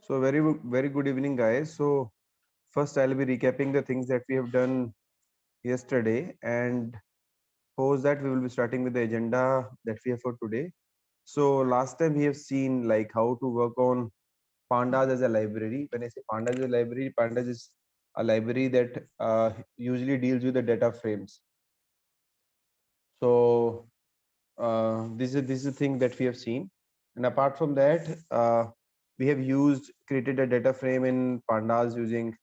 So very good evening, guys. So first I'll be recapping the things that we have done yesterday, and post that we will be starting with the agenda that we have for today. So last time we have seen like how to work on pandas as a library. When I say pandas as a library, pandas is a library that usually deals with the data frames. So this is a thing that we have seen, and apart from that, we have created a data frame in pandas using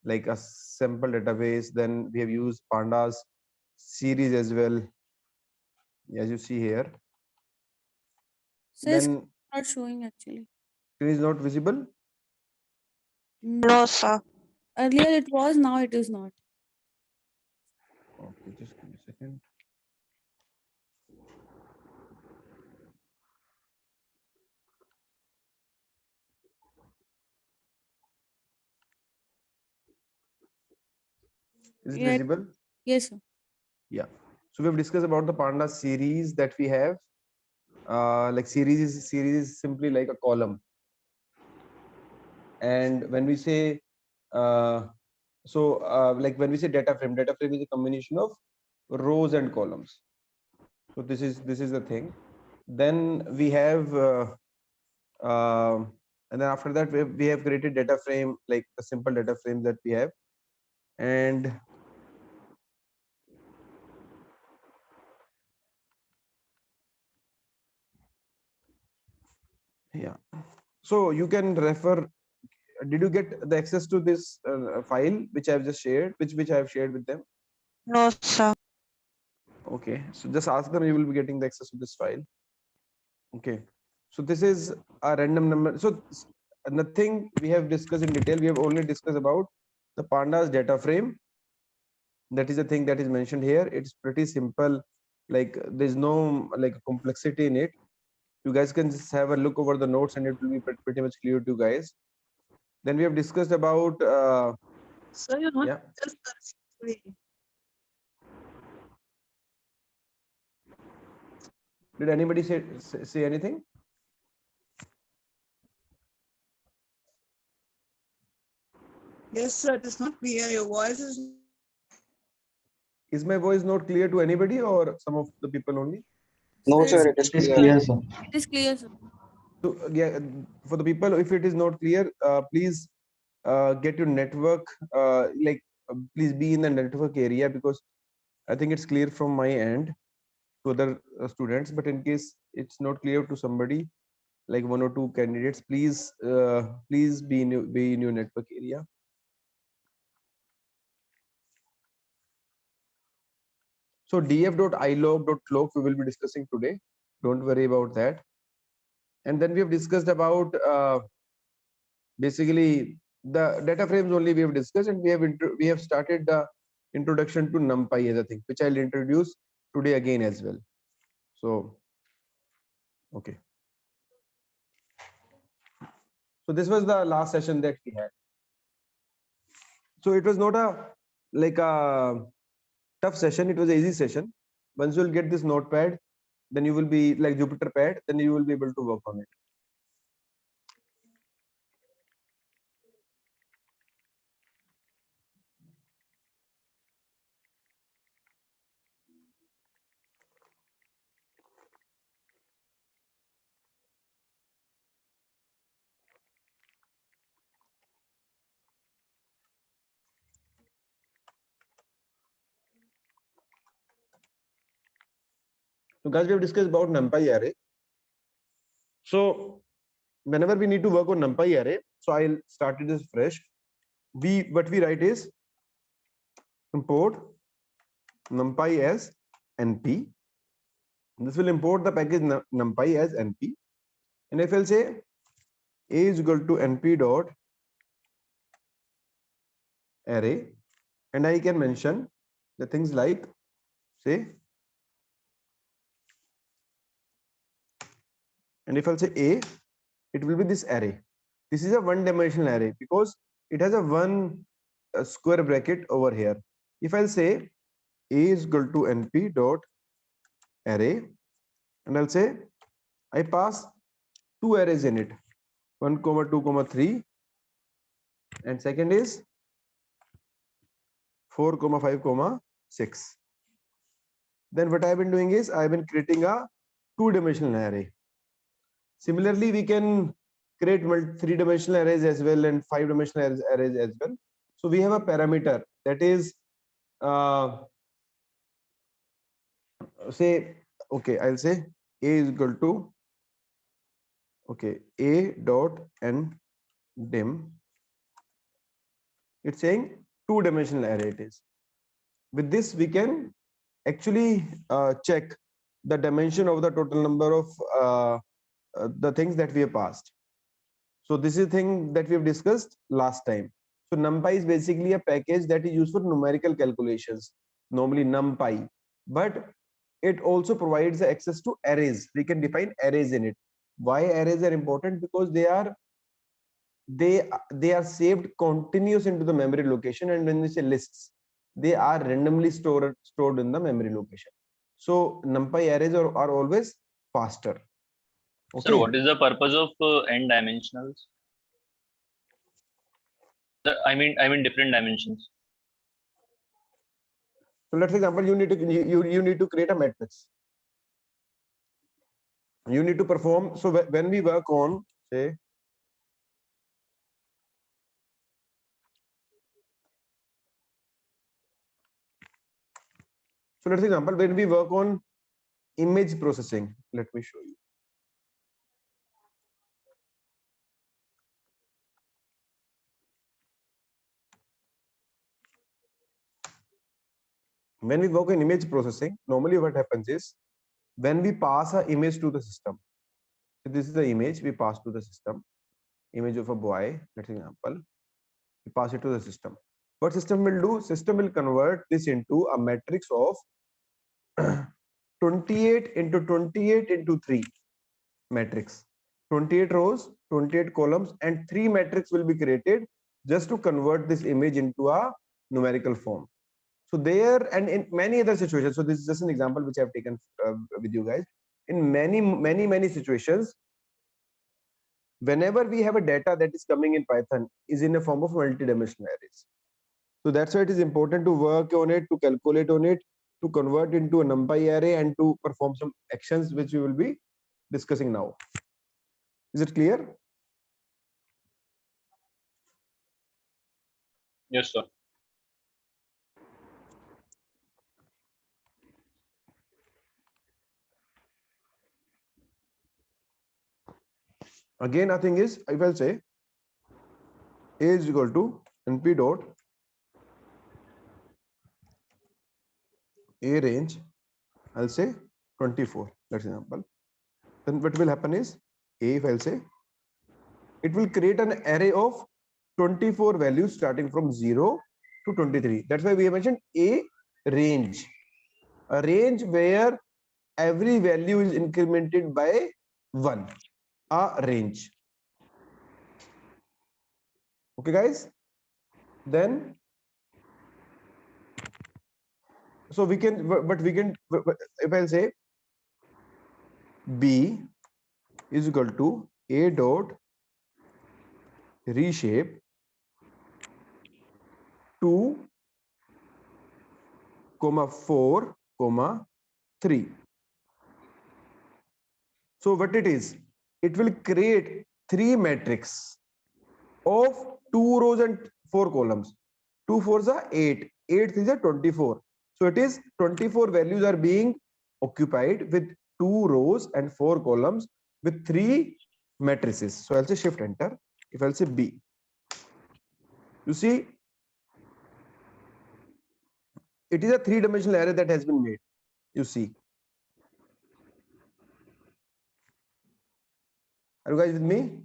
like a simple database. Then we have used pandas series as well, as you see here. Says Then not showing actually. screen is not visible. No, sir. Earlier it was, now it is not. Okay, just give me a second. Is it Yeah, visible? yes, sir. Yeah. So we have discussed about the pandas series that we have. Like series is simply like a column, and when we say like when we say data frame is a combination of rows and columns. So this is the thing. Then we have and then after that we have created data frame, like a simple data frame that we have. And yeah, so you can refer. Did you get the access to this file which I have just shared, which I have shared with them? No, sir. Okay, so just ask them, you will be getting the access to this file. Okay, so this is a random number. So nothing we have discussed in detail. We have only discussed about the pandas data frame. That is the thing that is mentioned here. It's pretty simple. Like there's no like complexity in it. You guys can just have a look over the notes and it will be pretty much clear to you guys. Then we have discussed about So you want yeah. just wait. Did anybody say anything? Yes, sir. It is not clear. Your voice is. Is my voice not clear to anybody or some of the people only? No, Says sir, it is It is clear. clear, sir. it is clear, sir. So yeah, for the people, if it is not clear, please get your network. Please be in the network area, because I think it's clear from my end to other students. But in case it's not clear to somebody, like one or two candidates, please be in your network area. So df.ilog.clock we will be discussing today. Don't worry about that. And then we have discussed about basically the data frames only we have discussed, and we have started the introduction to NumPy as a thing, which I'll introduce today again as well. So okay. So this was the last session that we had. So it was not a like a tough session, it was an easy session. Once you'll get this notepad, then you will be like Jupyter pad, then you will be able to work on it. So guys, we have discussed about NumPy array. So whenever we need to work on NumPy array, so I'll start it as fresh. What we write is import NumPy as np. This will import the package NumPy as np. And if I'll say a is equal to np dot array, and I can mention the things like, say, and if I'll say a, it will be this array. This is a one-dimensional array because it has a one square bracket over here. If I'll say a is equal to np dot array, and I'll say I pass two arrays in it, 1 comma 2 comma 3, and second is 4, 5, 6. Then what I've been doing is I've been creating a two-dimensional array. Similarly, we can create three-dimensional arrays as well and five-dimensional arrays as well. So we have a parameter that is say, okay, I'll say a is equal to, okay, a dot n dim. It's saying two-dimensional array it is. With this, we can actually check the dimension of the total number of the things that we have passed. So this is a thing that we have discussed last time. So NumPy is basically a package that is used for numerical calculations, normally NumPy, but it also provides access to arrays. We can define arrays in it. Why arrays are important? Because they are saved continuous into the memory location, and when we say lists, they are randomly stored in the memory location. So NumPy arrays are always faster. Okay. So what is the purpose of n dimensionals? I mean different dimensions. So let's example, you need to create a matrix. You need to perform. So when we work on, say, so let's example, when we work on image processing, let me show you. When we work in image processing, normally what happens is when we pass an image to the system. So this is the image we pass to the system, image of a boy, let's example, we pass it to the system. What system will do? System will convert this into a matrix of 28 into 28 into 3 matrix. 28 rows, 28 columns, and 3 matrix will be created just to convert this image into a numerical form. So there, and in many other situations, so this is just an example which I've taken with you guys. In many situations, whenever we have a data that is coming in Python is in a form of multi-dimensional arrays. So that's why it is important to work on it, to calculate on it, to convert into a NumPy array, and to perform some actions which we will be discussing now. Is it clear? Yes, sir. Again, nothing is, I will say a is equal to np dot a range, I'll say 24, that's example. Then what will happen is a, if I'll say, it will create an array of 24 values starting from 0 to 23. That's why we have mentioned a range where every value is incremented by 1, a range. Okay, guys. Then, so we can, but we can, if I'll say b is equal to a dot reshape 2, 4, 3. So what it is, it will create 3 matrix of 2 rows and 4 columns. 2 4s are 8, 8 3s are 24. So it is 24 values are being occupied with 2 rows and 4 columns with 3 matrices. So I'll say shift enter. If I'll say B, you see, it is a 3-dimensional array that has been made. You see. Are you guys with me?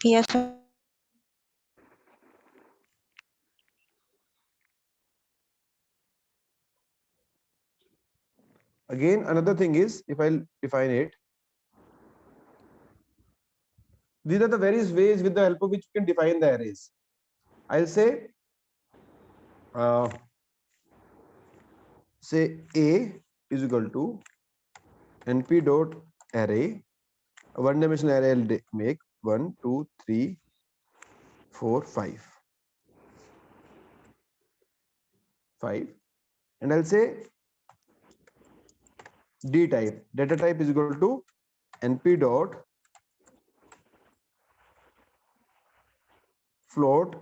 Yes, sir. Again, another thing is, if I'll define it, these are the various ways with the help of which you can define the arrays. I'll say, say A is equal to np dot array, a 1-dimensional array I'll make 1, 2, 3, 4, 5. 5. And I'll say D type, data type is equal to np dot float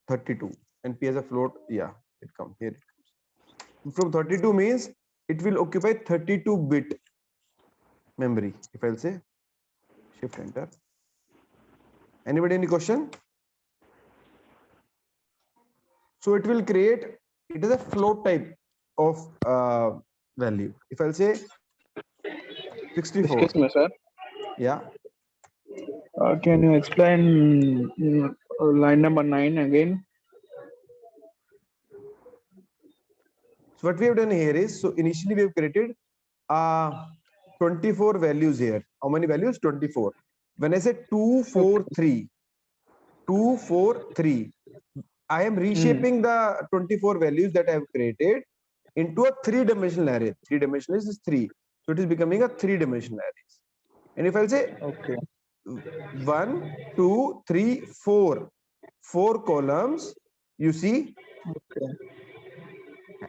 32. np as a float, yeah, it comes here. It comes from 32 means it will occupy 32-bit memory. If I'll say shift enter. Anybody any question? So it will create, it is a float type of value. If I'll say 64, Excuse me, sir. yeah. Can you explain line number 9 again? So what we have done here is, so initially we have created 24 values here. How many values? 24. When I say 243, 243, I am reshaping the 24 values that I have created into a 3-dimensional array. 3-dimensional is 3. So it is becoming a 3-dimensional array. And if I'll say Okay. 1, 2, 3, 4, 4 columns, you see Okay.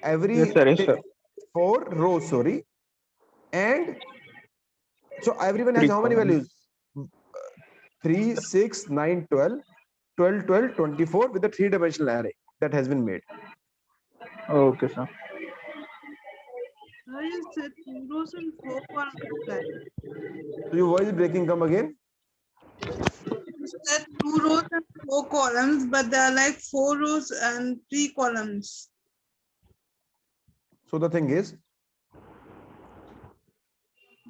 every Yes, sir. Yes, sir. 4 rows, sorry. And so everyone has 3 how many columns. values? 3, 6, 9, 12, 12, 12, 24 with a 3-dimensional array that has been made. Okay, sir. Sir, you said 2 rows and 4 columns. That So your voice is breaking, come again. you said 2 rows and 4 columns, but there are like 4 rows and 3 columns. So the thing is,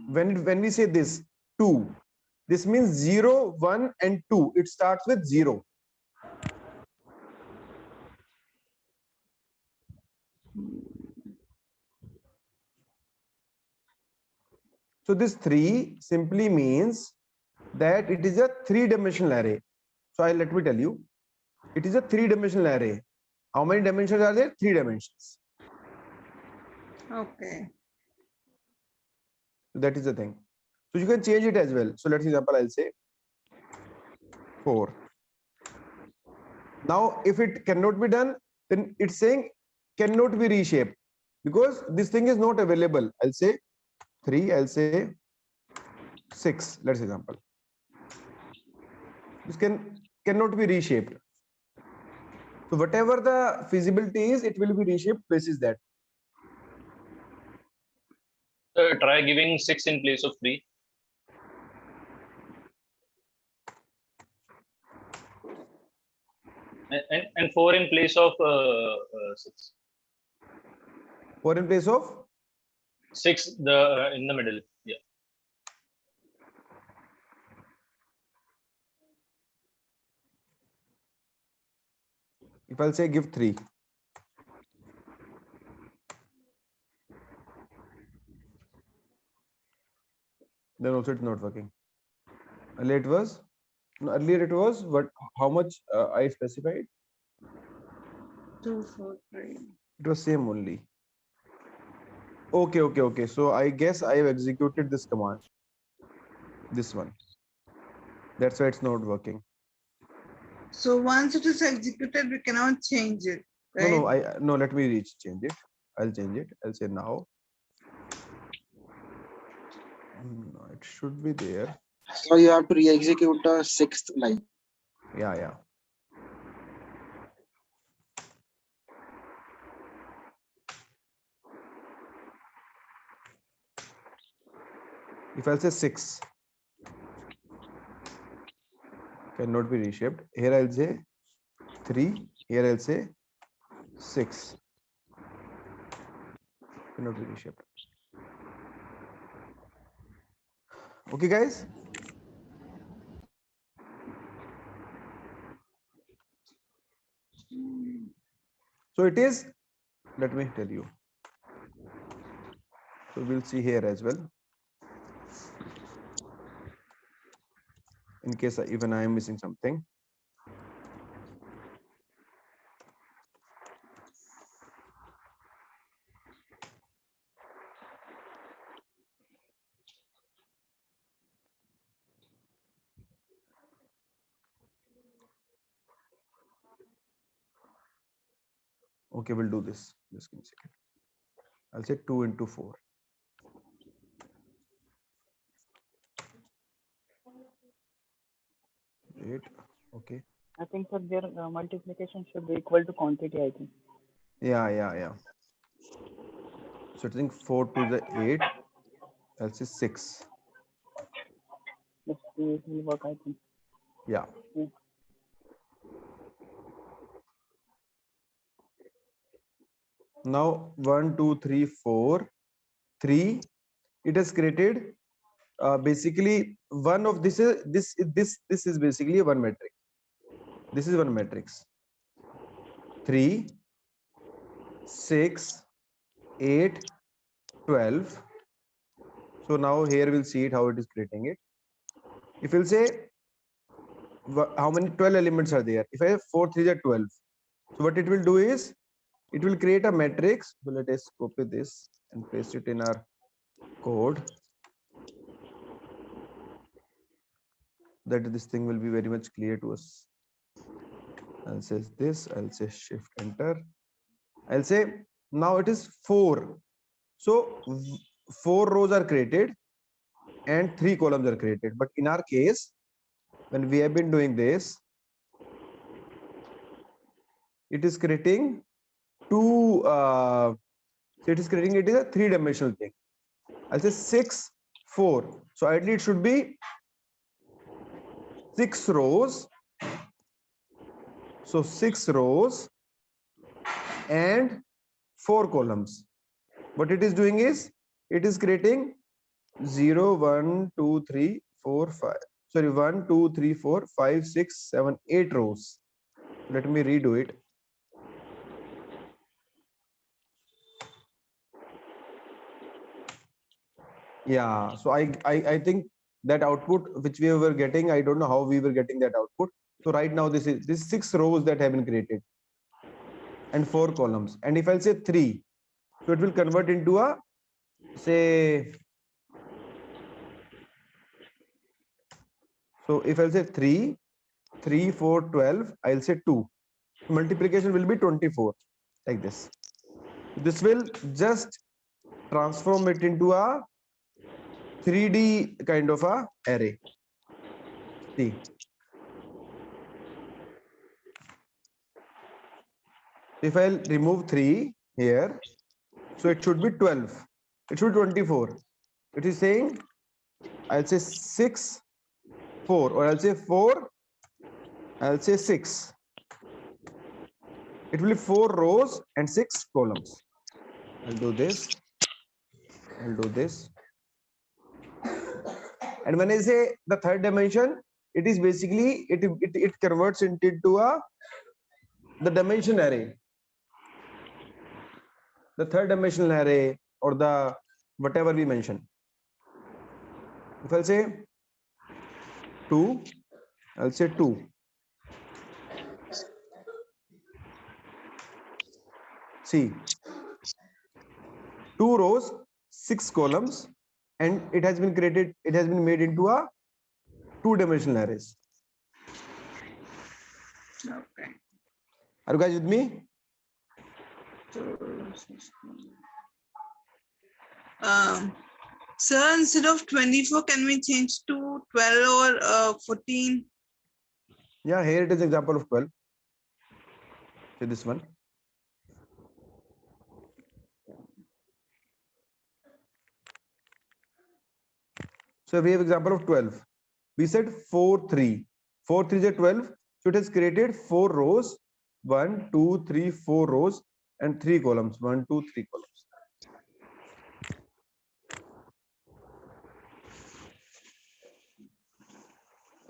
when we say this 2, this means 0, 1 and 2. It starts with 0. So this 3 simply means that it is a 3-dimensional array. So let me tell you, it is a 3-dimensional array. How many dimensions are there? 3 dimensions. Okay. So that is the thing. So you can change it as well. So let's example, I'll say 4. Now, if it cannot be done, then it's saying cannot be reshaped because this thing is not available. I'll say 3, I'll say 6. Let's example. This cannot be reshaped. So whatever the feasibility is, it will be reshaped basis that. Try giving 6 in place of 3. And 4 in place of 6. 4 in place of 6 in the middle. Yeah. if I'll say give 3. Then also it's not working. Earlier it was what? How much I specified? 2, 4, 3. It was same only. Okay. So I guess I have executed this command. This one. That's why it's not working. So once it is executed, we cannot change it, right? No. Let me change it. I'll change it. I'll say now. No, it should be there. So you have to re-execute the 6th line. Yeah. If I'll say 6, cannot be reshaped. Here I'll say 3. Here I'll say 6. Cannot be reshaped. Okay, guys. So it is. Let me tell you. So we'll see here as well. In case even I am missing something. Okay, we'll do this. Just give me a second. I'll say 2 into 4. Eight. Okay. I think that their multiplication should be equal to quantity, I think. Yeah. So I think 4 to the 8. I'll say 6. Yes, it will work, I think. Yeah. Yeah. Now 1, 2, 3, 4, 3. It has created basically one of this is basically one matrix. This is one matrix. 3, 6, 8, 12. So now here we'll see it how it is creating it. If we'll say how many 12 elements are there, if I have 4 3 are 12, so what it will do is it will create a matrix. So let us copy this and paste it in our code, that this thing will be very much clear to us. I'll say this, I'll say shift enter, I'll say now it is 4. So 4 rows are created and 3 columns are created, but in our case when we have been doing this, it is creating two so it is creating, it is a 3-dimensional thing. I'll say 6 4, so ideally it should be 6 rows, so 6 rows and 4 columns. What it is doing is it is creating 0 1 2 3 4 5, sorry 1 2 3 4 5 6 7 8 rows. Let me redo it. Yeah, so I think that output which we were getting, I don't know how we were getting that output. So right now this 6 rows that have been created and 4 columns, and if I'll say 3, so it will convert into a, say, so if I'll say 3 3 4 12, I'll say 2, multiplication will be 24, like this. This will just transform it into a 3D kind of a array. See, if I'll remove 3 here, so it should be 12, it should be 24. It is saying I'll say 6 4, or I'll say 4, I'll say 6. It will be 4 rows and 6 columns. I'll do this, I'll do this, and when I say the third dimension, it is basically it converts into a the dimension array, the third dimensional array, or the whatever we mention. If I'll say 2, I'll say 2. See, 2 rows, 6 columns, and it has been created, it has been made into a 2-dimensional arrays. Okay. Are you guys with me? Sir, instead of 24, can we change to 12 or 14? Yeah, here it is example of 12. See this one. So we have example of 12. We said 4 3. 4 3 is 12. So it has created 4 rows, 1 2 3 4 rows and 3 columns, 1 2 3 columns.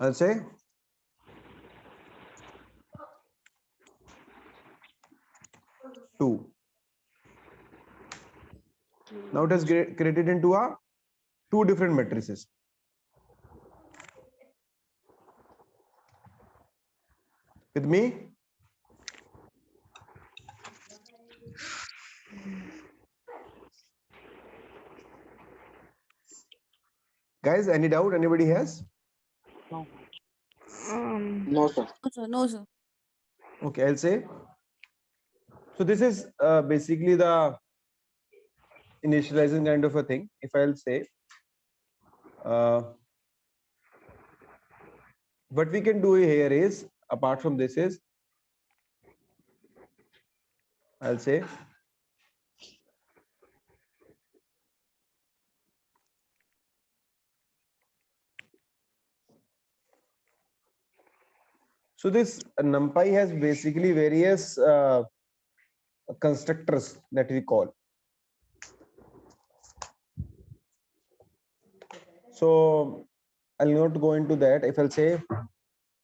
I'll say 2. Now it has created into a 2 different matrices. With me? Guys, any doubt? Anybody has? No. No, sir. No, sir. No, sir. Okay, I'll say. So this is basically the initializing kind of a thing. If I'll say what we can do here is, apart from this, is I'll say so this NumPy has basically various constructors that we call. So I'll not go into that. If I'll say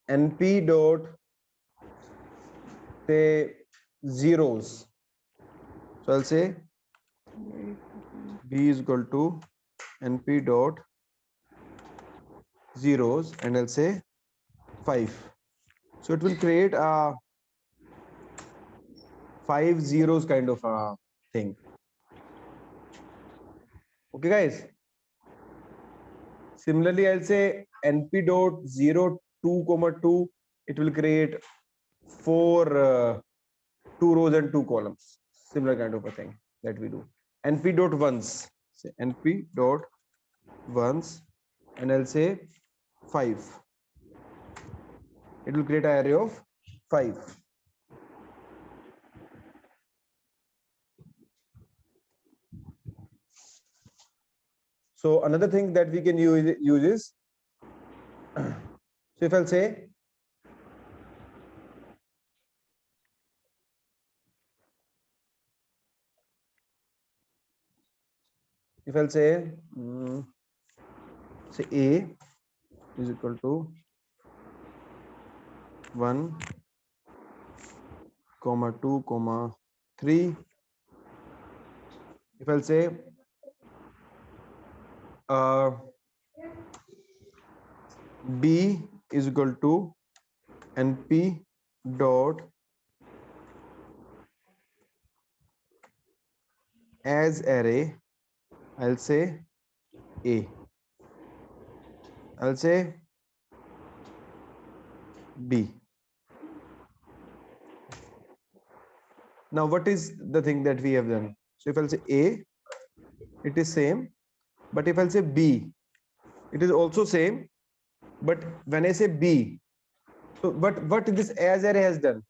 np dot say zeros, so I'll say b is equal to np dot zeros, and I'll say 5. So it will create a 5 zeros kind of a thing. Okay, guys. Similarly, I'll say np dot 0 2 comma 2. It will create 4 2 rows and 2 columns. Similar kind of a thing that we do. np dot ones. Say np dot ones, and I'll say 5. It will create an array of 5. So another thing that we can use is, so if I'll say say a is equal to 1 comma 2 comma 3. If I'll say b is equal to np dot as array, I'll say a. I'll say b. Now what is the thing that we have done? So if I'll say a, it is same, but if I'll say b, it is also same, but when I say b, so what this as array has done?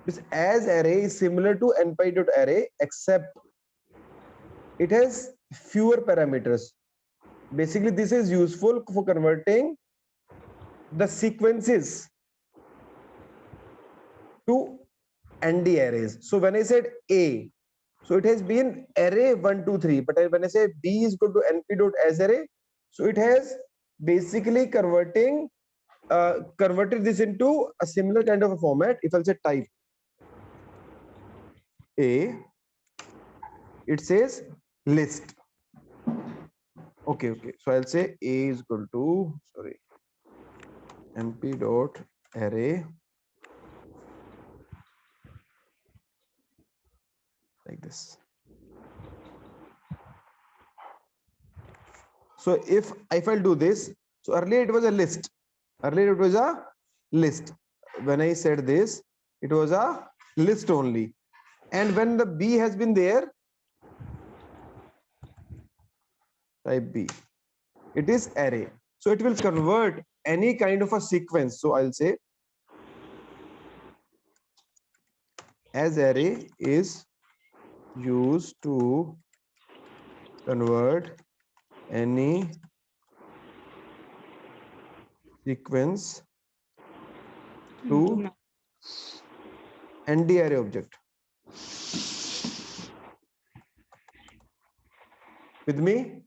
This as array is similar to npy.array, except it has fewer parameters. Basically, this is useful for converting the sequences to ND arrays. So when I said A, so it has been array 1, 2, 3. But when I say B is equal to np.asArray, so it has basically converted this into a similar kind of a format. If I'll say type A, it says list. Okay. So I'll say A is equal to np.array like this. So if I'll do this, so earlier it was a list. When I said this, it was a list only. And when the B has been there, type B, it is array. So it will convert any kind of a sequence. So I'll say as array is used to convert any sequence to ND array object. With me?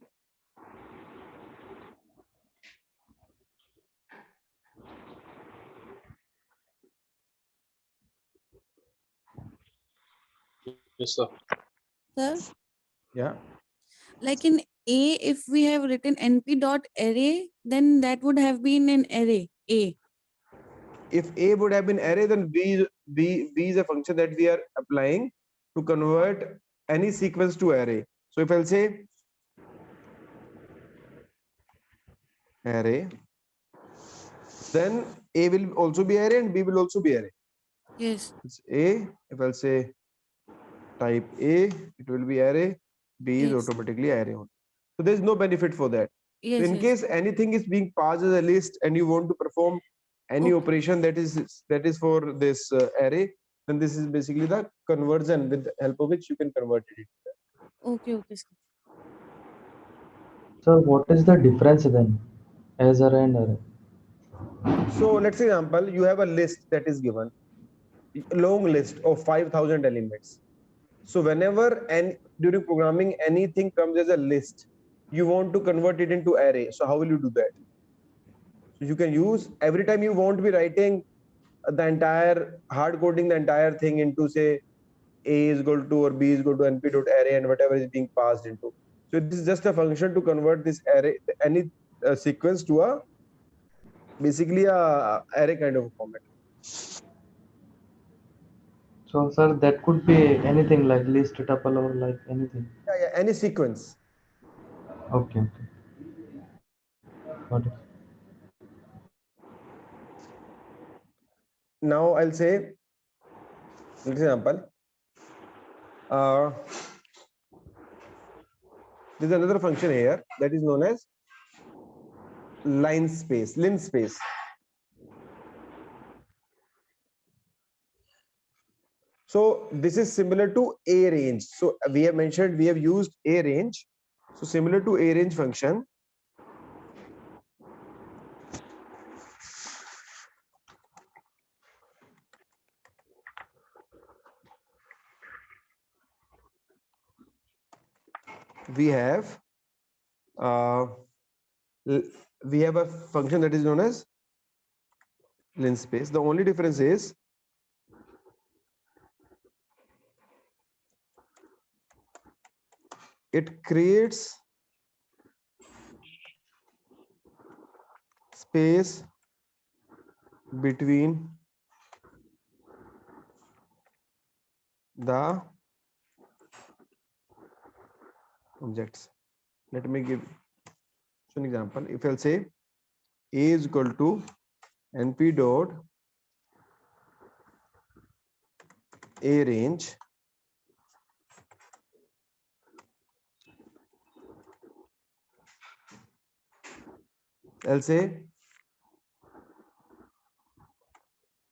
Yes, sir. Sir, Yeah. like in A, if we have written np.array, then that would have been an array A. If A would have been array, then B is a function that we are applying to convert any sequence to array. So if I'll say array, then A will also be array and B will also be array. Yes. It's A. If I'll say type A, it will be array. B is Yes. automatically array only. So there is no benefit for that. So Yes. in Yes. case anything is being passed as a list and you want to perform any Okay. operation that is for this array, then this is basically the conversion with the help of which you can convert it. Okay. Okay. Sir. So what is the difference then? As array and array. So let's say example, you have a list that is given, a long list of 5,000 elements. So whenever and during programming anything comes as a list, you want to convert it into array. So how will you do that? So you can use every time you won't be writing the entire hard coding the entire thing into say A is equal to or B is equal to np dot array and whatever is being passed into. So this is just a function to convert this array any sequence to a basically a array kind of a format. So sir, that could be anything like list, tuple, or like anything. Yeah, any sequence. Okay, okay. Got it. Now I'll say, for example, there's another function here that is known as linspace. So this is similar to arange. So we have mentioned we have used arange. So similar to arange function. We have we have a function that is known as linspace. The only difference is it creates space between the objects. Let me give an example. If I'll say A is equal to np dot arange I'll say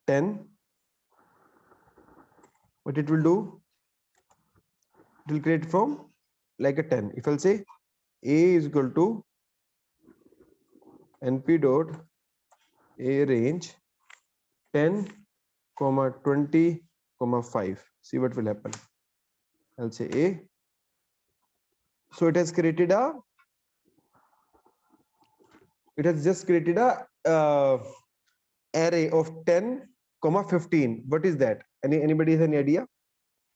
10. What it will do? It will create from like a 10. If I'll say A is equal to np dot arange 10, 20, 5. See what will happen. I'll say A. So it has created a. It has just created a array of 10, 15. What is that? Anybody has any idea?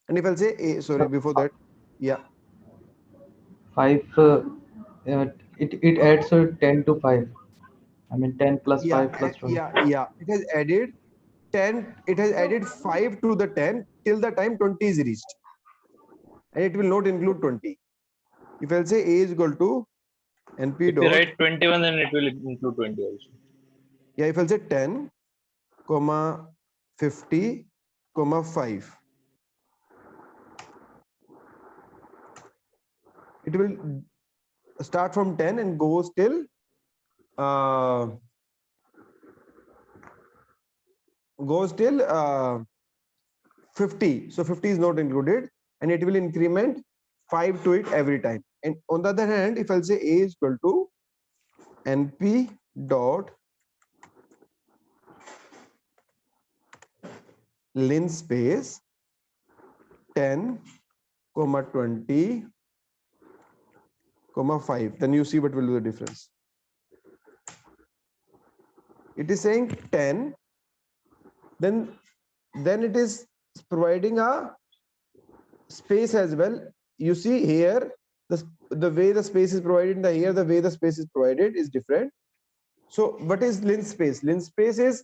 And if I'll say A, sorry, before that, yeah. 5. It adds 10 to 5. I mean 10 plus 5 plus 20. Yeah. It has added 10. It has added 5 to the 10 till the time 20 is reached, and it will not include 20. If I'll say A is equal to np If you dot, write 21, then it will include 20 also. yeah, if I'll say 10, 50, 5, it will start from 10 and goes till 50. So 50 is not included, and it will increment 5 to it every time. And on the other hand, if I'll say A is equal to np dot linspace 10, 20, 5, then you see what will be the difference. It is saying 10, then it is providing a space as well. You see here the way the space is provided, here the way the space is provided is different. So what is linspace? Linspace is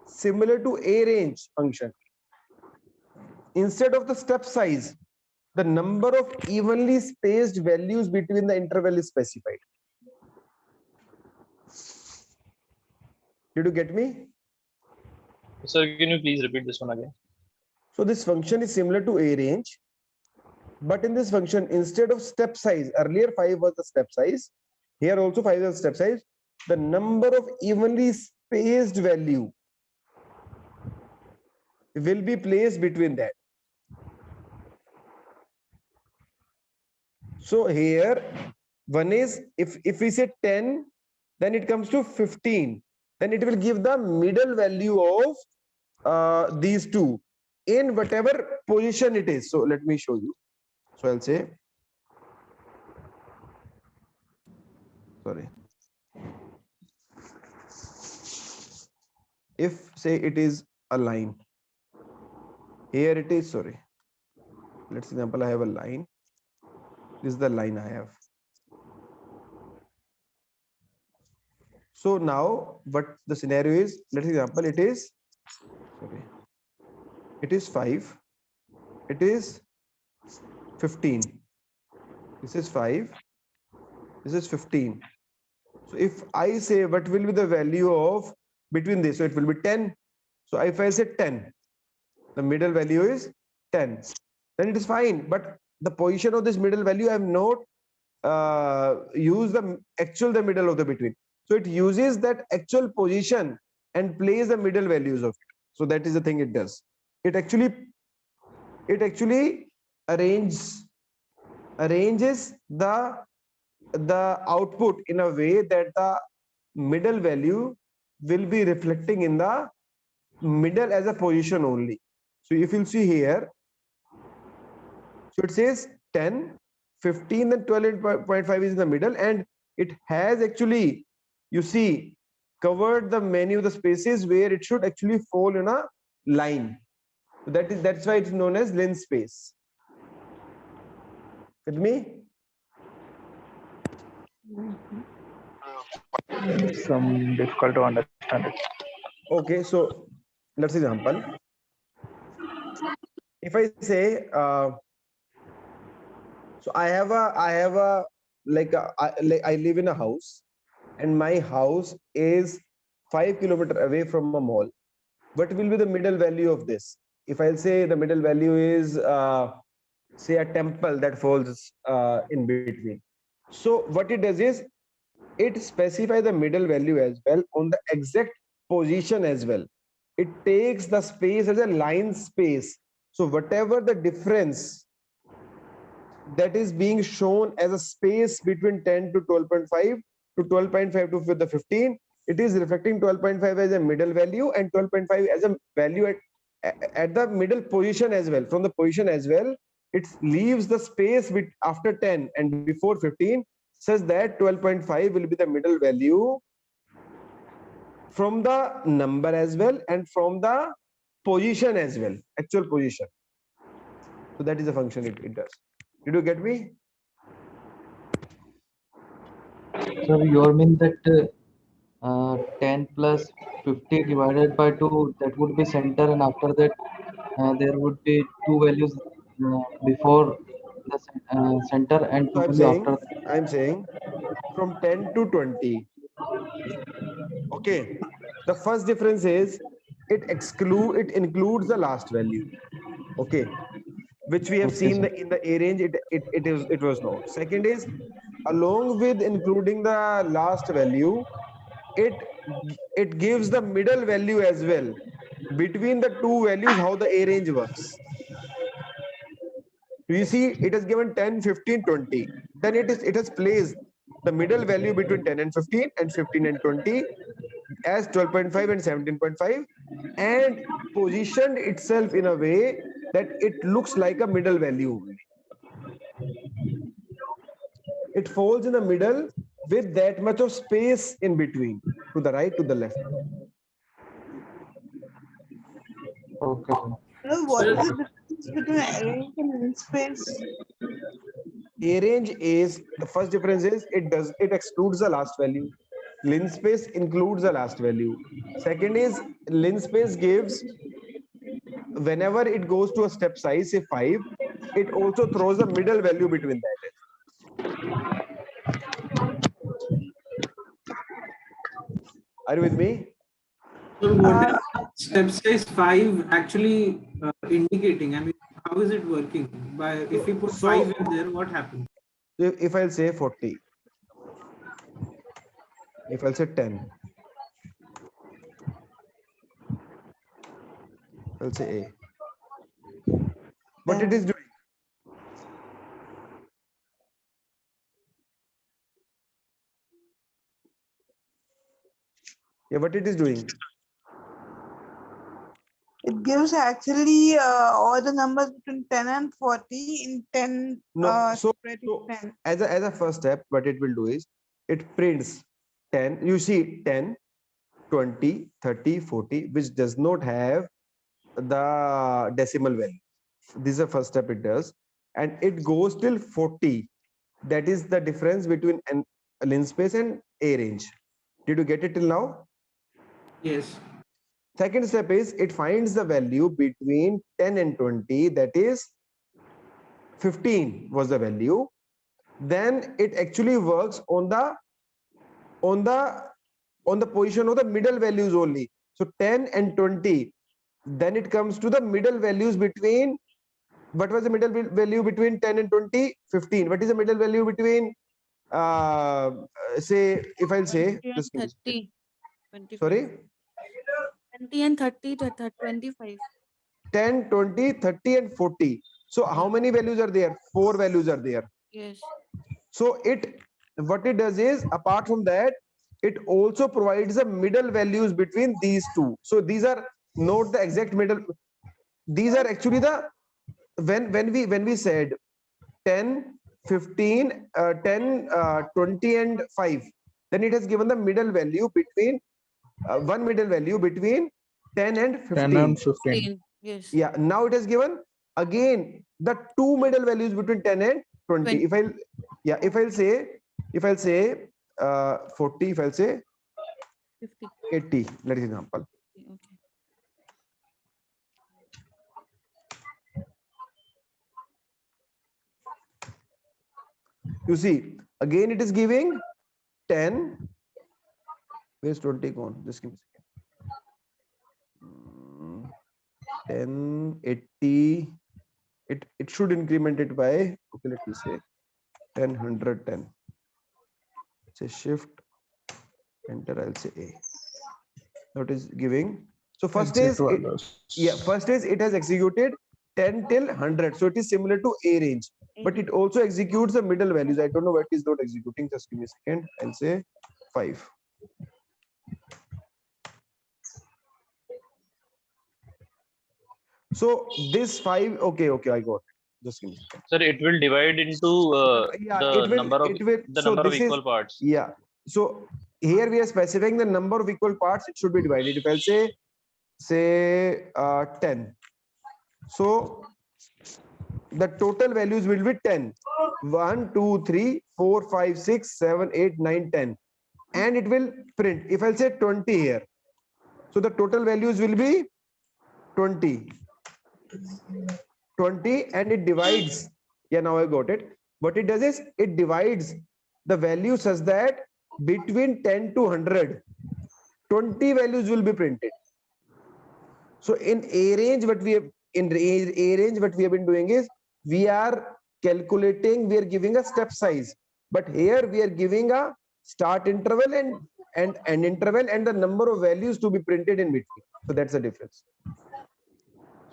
similar to arange function. Instead of the step size, the number of evenly spaced values between the interval is specified. Did you get me? Sir, can you please repeat this one again? So this function is similar to a range, but in this function, instead of step size, earlier 5 was the step size, here also 5 is the step size. The number of evenly spaced value will be placed between that. So here one is, if we say 10, then it comes to 15, then it will give the middle value of these two in whatever position it is. So let me show you. So I'll say, sorry, if say it is a line, here it is, sorry, let's example I have a line, this is the line I have. So now what the scenario is, let's example it is, sorry, it is 5, it is 15, this is 5, this is 15. So if I say what will be the value of between this, so it will be 10. So if I say 10, the middle value is 10, then it is fine. But the position of this middle value, I have not used the middle of the between. So it uses that actual position and plays the middle values of it. So that is the thing it does. It actually arranges the output in a way that the middle value will be reflecting in the middle as a position only. So if you'll see here, so it says 10, 15 and 12.5 is in the middle, and it has actually, you see, covered the many of the spaces where it should actually fall in a line. So that's why it's known as lens space. With me? Some difficult to understand it. Okay, so let's example. If I say, so I have a I live in a house, and my house is 5 kilometers away from a mall. What will be the middle value of this? If I'll say the middle value is say a temple that falls in between. So what it does is it specifies the middle value as well on the exact position as well. It takes the space as a line space. So whatever the difference that is being shown as a space between 10 to 12.5 to 12.5 to with the 15, it is reflecting 12.5 as a middle value and 12.5 as a value at the middle position as well. From the position as well, it leaves the space with after 10 and before 15, says that 12.5 will be the middle value from the number as well and from the position as well, actual position. So that is the function it does. Did you get me? So you mean that 10 plus 50 divided by 2, that would be center, and after that there would be two values before the center and So two values after that. I'm saying from 10 to 20. Okay. The first difference is it includes the last value. Okay. Which we have Okay, seen sir. in the A range, it was not. Second is, along with including the last value, it gives the middle value as well between the two values, how the A range works. You see, it has given 10, 15, 20. Then it has placed the middle value between 10 and 15 and 15 and 20 as 12.5 and 17.5 and positioned itself in a way that it looks like a middle value. It falls in the middle with that much of space in between, to the right, to the left. Okay, sir. Well, what is the difference between arrange and lens space? A range is, the first difference is it excludes the last value. Lens space includes the last value. Second is, lens space gives, whenever it goes to a step size, say 5, it also throws a middle value between that. Are you with me? Uh, step size 5 actually indicating? I mean, how is it working? By if we put So- 5 in there, what happens? If I'll say 40, if I'll say 10, I'll say A. What it is doing? Yeah, what it is doing? It gives actually all the numbers between 10 and 40 in 10 No, so separated so 10. as a first step, what it will do is it prints 10. You see 10, 20, 30, 40, which does not have the decimal value. This is the first step it does, and it goes till 40. That is the difference between an linspace and A range. Did you get it till now? Yes. Second step is it finds the value between 10 and 20, that is 15 was the value. Then it actually works on the position of the middle values only. So 10 and 20. Then it comes to the middle values between, what was the middle value between 10 and 20? 15. What is the middle value between say, if I'll say 20 and just give me a second. 30. 25. Sorry, 20 and 30 to 25. 10, 20, 30 and 40. So how many values are there? 4 values are there. Yes. So what it does is, apart from that, it also provides the middle values between these two. So these are not the exact middle. These are actually the, when we said 10, 15, 10, 20 and 5, then it has given the middle value between one middle value between 10 and 15. 10 and 15. 15. Yes. Yeah, now it has given again the two middle values between 10 and 20. 20. If I'll say 40, if I'll say 50. 80, let us example. Okay. You see, again it is giving 10. Where's 20 gone? Just give me a second. 10, 80. It should increment it by, okay, let me say 10, 110. Say shift, enter, I'll say A. What is giving? So first is, first is it has executed 10 till 100. So it is similar to A range, but it also executes the middle values. I don't know what is not executing. Just give me a second. I'll say 5. So this 5, okay, I got it. Just give me a second. Sir, it will divide into the number of equal parts. Yeah. So here we are specifying the number of equal parts. It should be divided. If I'll say 10. So the total values will be 10. 1, 2, 3, 4, 5, 6, 7, 8, 9, 10. And it will print. If I'll say 20 here, so the total values will be 20. 20, and it divides. Yeah, now I got it. What it does is it divides the value such that between 10 to 100, 20 values will be printed. So in A range, what we have been doing is we are calculating, we are giving a step size, but here we are giving a start interval and end interval and the number of values to be printed in between. So that's the difference.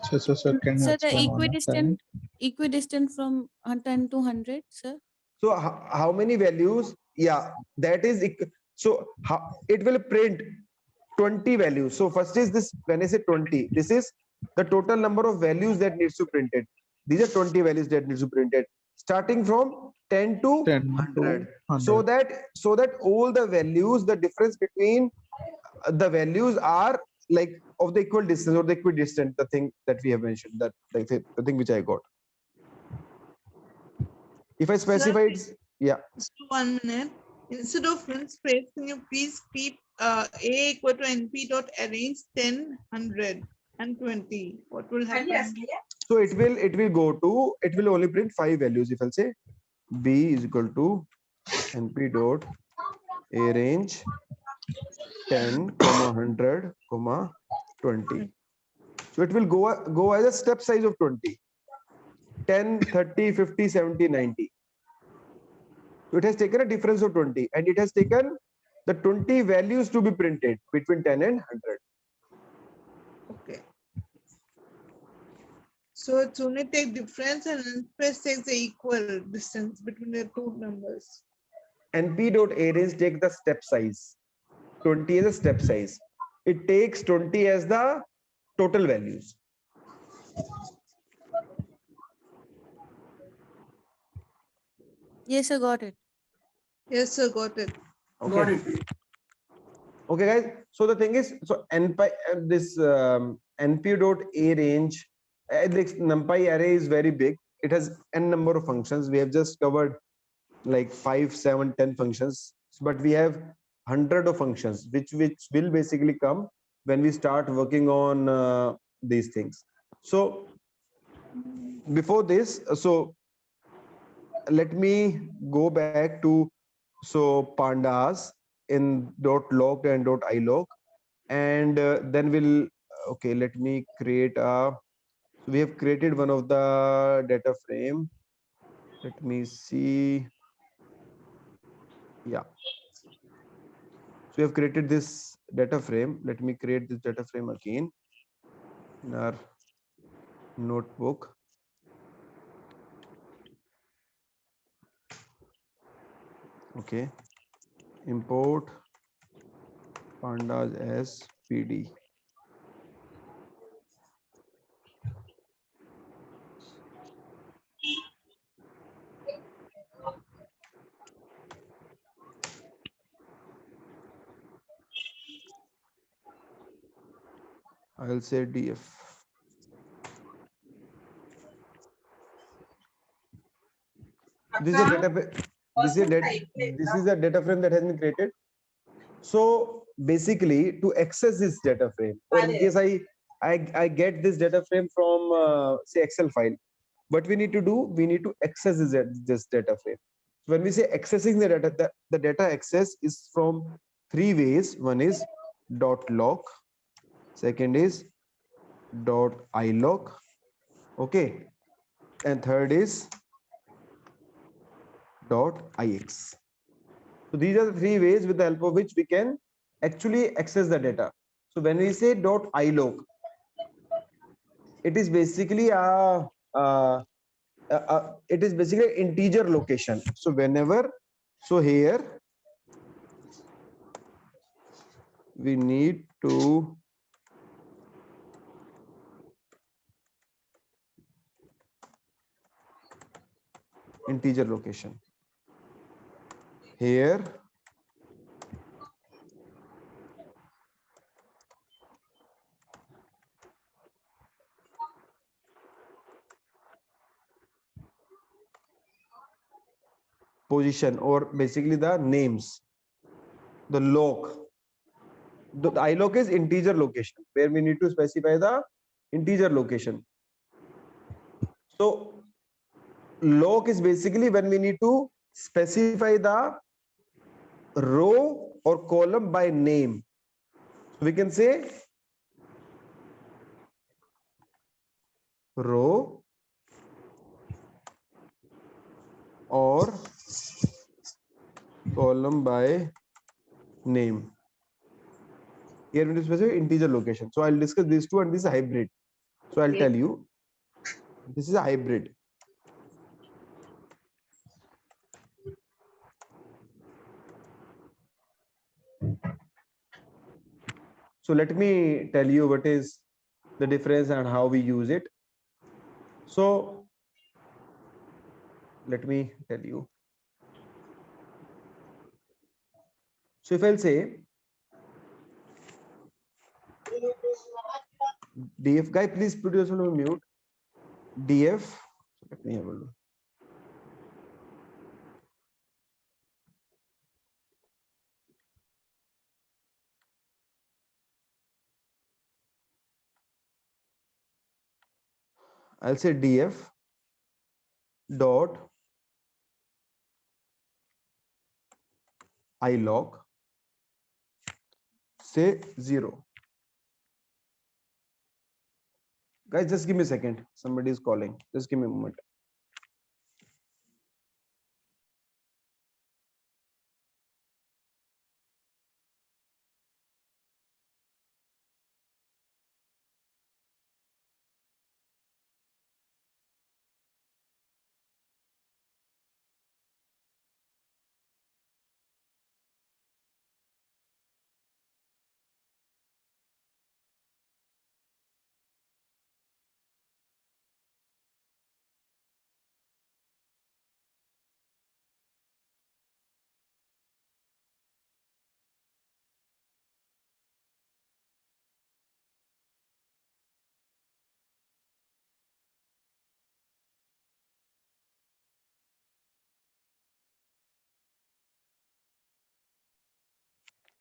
So can you Sir, the explain one more time? equidistant from 10 to 100, sir. So how many values? Yeah, that is, so it will print 20 values. So first is this, when I say 20, this is the total number of values that needs to printed. These are 20 values that needs to printed, starting from 10 to 100. So that all the values, the difference between the values are like of the equal distance or the equidistant, the thing that we have mentioned, that like the thing which I got. If I specify it, yeah. Just 1 minute. Instead of linspace, can you please keep A equal to NP dot arrange 10, 100 and 20? What will happen? So it will only print 5 values. If I'll say B is equal to NP dot arrange 10, 100, 20. So it will go as a step size of 20. 10, 30, 50, 70, 90. So it has taken a difference of 20 and it has taken the 20 values to be printed between 10 and 100. Okay. So it's only take difference and NSpace takes the equal distance between the two numbers. np.arrange take the step size. 20 is a step size. It takes 20 as the total values. Yes, I got it. Yes, sir, got it. Okay. Got it. Okay, guys. So the thing is, so this np.arrange, this numpy array is very big. It has n number of functions. We have just covered like 5, 7, 10 functions, but we have 100 of functions, which will basically come when we start working on these things. So before this, so let me go back to pandas in .log and .ilog, and then we'll okay, let me create a, we have created one of the data frame. Let me see. Yeah, so we have created this data frame. Let me create this data frame again in our notebook. Okay, import pandas as PD. I'll say df. This is a data. This is a data frame that has been created. So basically, to access this data frame, or in case I get this data frame from say Excel file, what we need to do, we need to access this data frame. So when we say accessing the data, the data access is from 3 ways. One is .log, second is .ilog, okay, and third is .ix. So these are the 3 ways with the help of which we can actually access the data. So when we say .ilog, it is basically it is basically an integer location. So whenever, so here we need to integer location. Here position, or basically the names, the log. The ilog is integer location where we need to specify the integer location. So log is basically when we need to specify the row or column by name. So we can say row or column by name. Here we need to specify integer location. So I'll discuss these two, and this is a hybrid. So I'll tell you, this is a hybrid. So let me tell you what is the difference and how we use it. So let me tell you. So if I'll say df, guy, please put yourself on mute. Df, let me have a look. I'll say df dot ilog, say 0. Guys, just give me a second. Somebody is calling. Just give me a moment.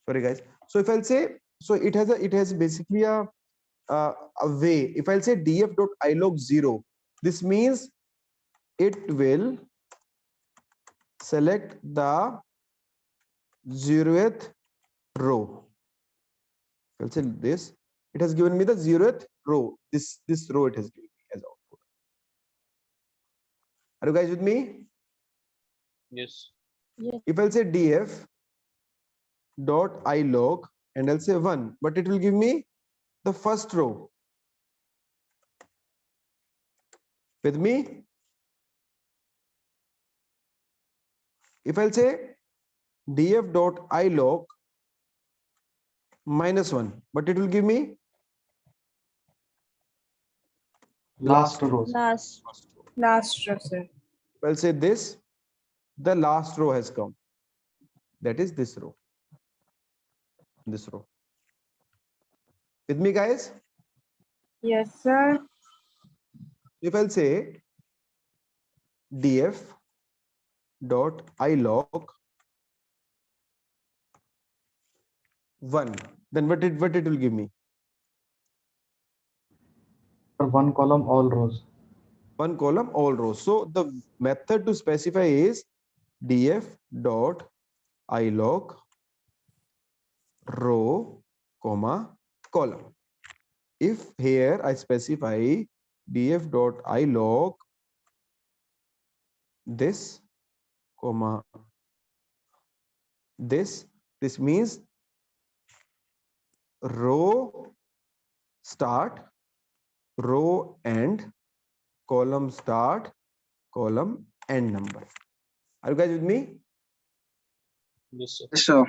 Sorry, guys. So if I'll say, so it has basically a way. If I'll say df.ilog0, this means it will select the 0th row. I'll say this. It has given me the 0th row. This row it has given me as output. Are you guys with me? Yes. If I'll say df dot ilog and I'll say 1, but it will give me the first row. With me? If I'll say df dot ilog -1, but it will give me Last rows. Last row, sir. I'll say this, the last row has come. That is this row. This row. With me, guys? Yes, sir. If I'll say df dot ilog 1, then what it will give me? One column, all rows. One column, all rows. So the method to specify is df dot ilog row comma column. If here I specify df dot ilog this comma this means row start, row end, column start, column end number. Are you guys with me? Yes, sir. Yes, sir.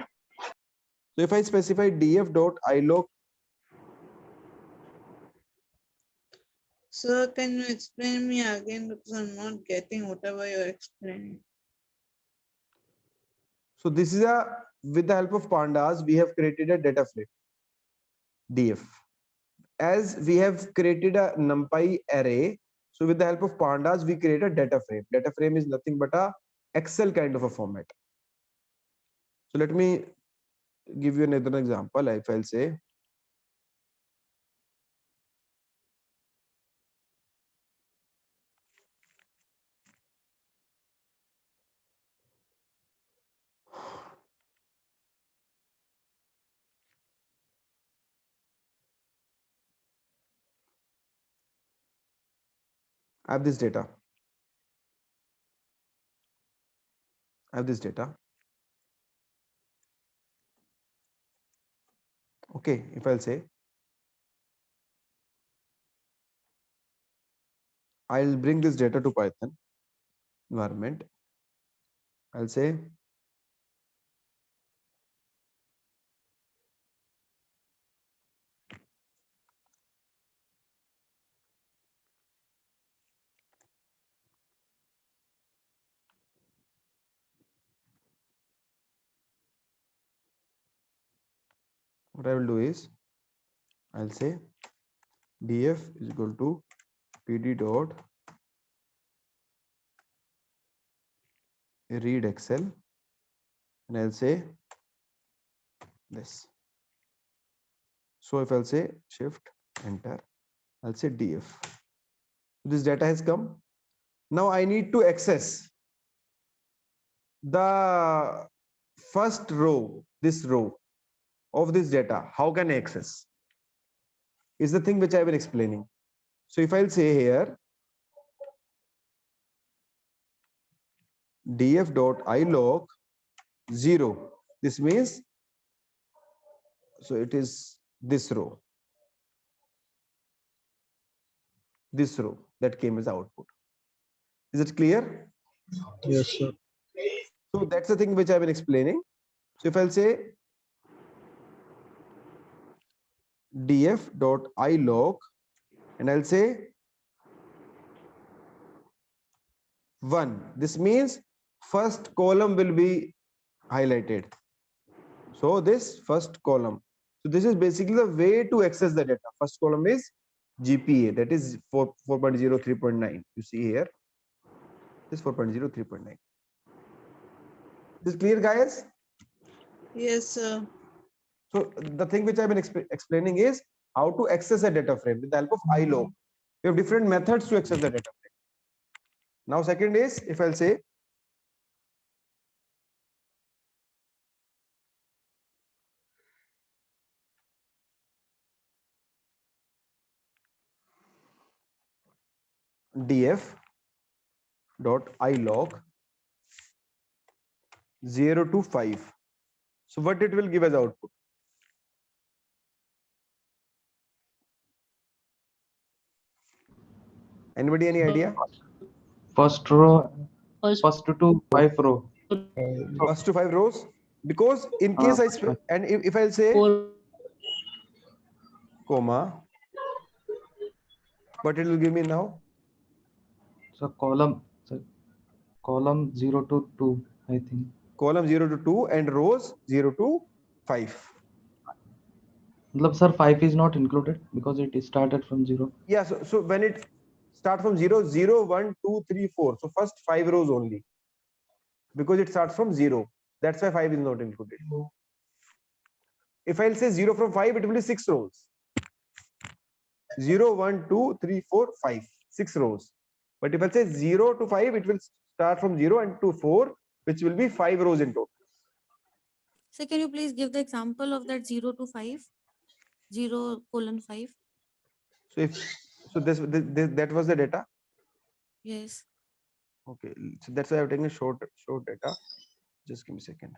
So if I specify df dot ilog, Sir, can you explain me again because I'm not getting whatever you're explaining. so this is with the help of pandas, we have created a data frame df. As we have created a numpy array, so with the help of pandas, we create a data frame. Data frame is nothing but a Excel kind of a format. So let me give you another example. If I'll say I have this data. I have this data. Okay, if I'll say I'll bring this data to Python environment. I'll say what I will do is I'll say df is equal to pd dot read Excel, and I'll say this. So if I'll say shift enter, I'll say df. This data has come. Now I need to access the first row, this row of this data. How can I access? Is the thing which I've been explaining. So if I'll say here df dot I log 0, this means, so it is this row that came as output. Is it clear? Yes, sir. So that's the thing which I've been explaining. So if I'll say df dot I log, and I'll say 1, this means first column will be highlighted. So this first column. So this is basically the way to access the data. First column is GPA, that is 4.0 3.9. You see here, this 4.0 3.9. This clear, guys? Yes, sir. So the thing which I've been explaining is how to access a data frame with the help of ILOG. We have different methods to access the data frame. Now second is, if I'll say df dot ilog 0 to 5. So what it will give as output? Anybody any idea? First row, first to 5 row. First to 5 rows, because in case and if I'll say comma, what it will give me now? So column 0 to 2, I think. Column 0 to 2 and rows 0 to 5. Matlab, sir, 5 is not included because it started from 0. Yeah, so when it start from 0, 0, 1, 2, 3, 4. So first 5 rows only, because it starts from 0. That's why 5 is not included. If I'll say 0 from 5, it will be 6 rows. 0, 1, 2, 3, 4, 5. 6 rows. But if I say 0 to 5, it will start from 0 and to 4, which will be 5 rows in total. So can you please give the example of that 0 to 5? 0:5. So this that was the data. Yes. Okay, so that's why I'm taking a short data. Just give me a second.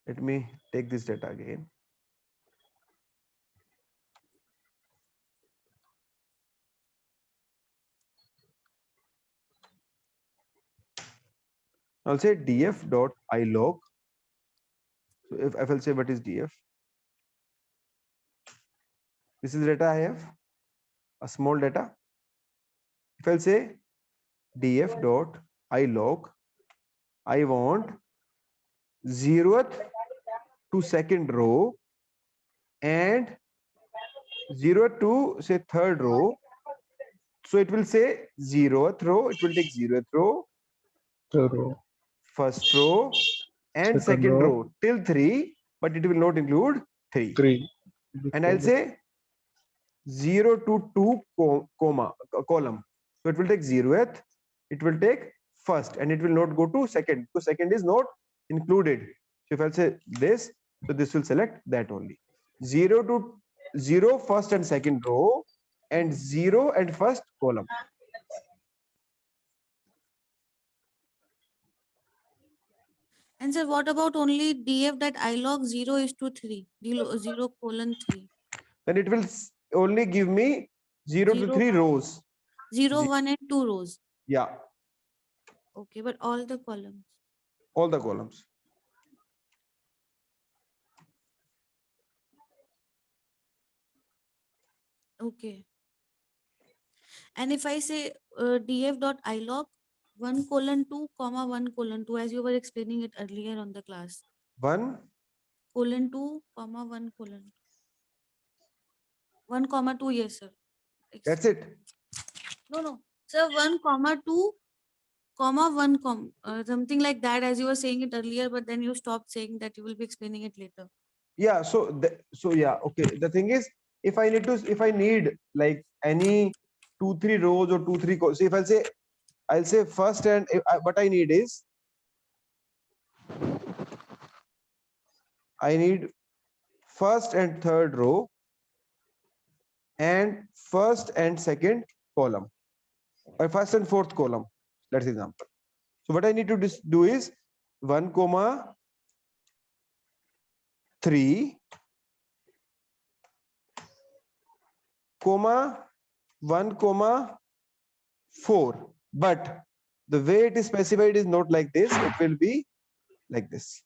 Let me take this data again. I'll say df dot ilog. So if I'll say what is df, this is data I have, a small data. If I'll say df dot ilog, I want 0th to 2nd row and 0th to say 3rd row. So it will say 0th row, it will take 0th row, Third row. first row and Second second row. row till 3, but it will not include 3. 3. And I'll say 0 to 2 column. So it will take 0th, it will take first, and it will not go to second. So second is not included. So if I'll say this, so this will select that only. 0 to 0 first and second row, and 0 and first column. And sir, what about only df that ilog 0 is to 3? 0:3. Then it will only give me 0 to 3 rows. 0, 1 and 2 rows. Yeah, Okay, but all the columns. all the columns. Okay. And if I say df dot ilog 1:2, 1:2, as you were explaining it earlier on the class. 1:2, 1:2. 1:2, yes, sir. that's it. No. Sir, 1:2, 1, something like that, as you were saying it earlier, but then you stopped saying that you will be explaining it later. Yeah, so yeah, okay. The thing is, if I need like any 2-3 rows or 2-3 so if I'll say first, and what I need is I need first and third row and first and second column, or first and fourth column. Let's example. So what I need to do is 1, 3, 1, 4. But the way it is specified is not like this. It will be like this.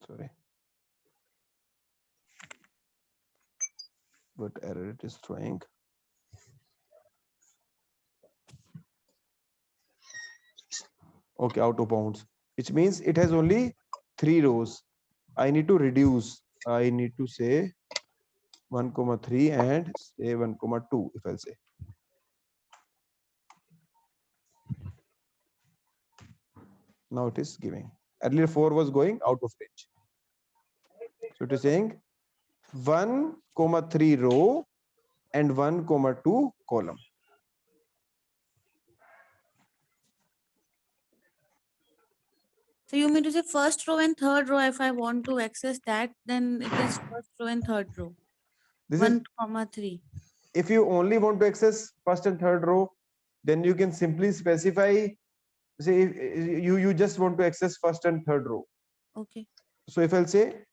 Sorry. What error it is throwing? Okay, out of bounds, which means it has only 3 rows. I need to reduce. I need to say 1, 3 and say 1, 2, if I'll say. Now it is giving. Earlier 4 was going out of range. So it is saying 1, 3 row and 1, 2 column. So you mean to say first row and third row? If I want to access that, then it is first row and third row. This 1, is 3. if you only want to access first and third row, then you can simply specify. Say you just want to access first and third row. Okay. So if I'll say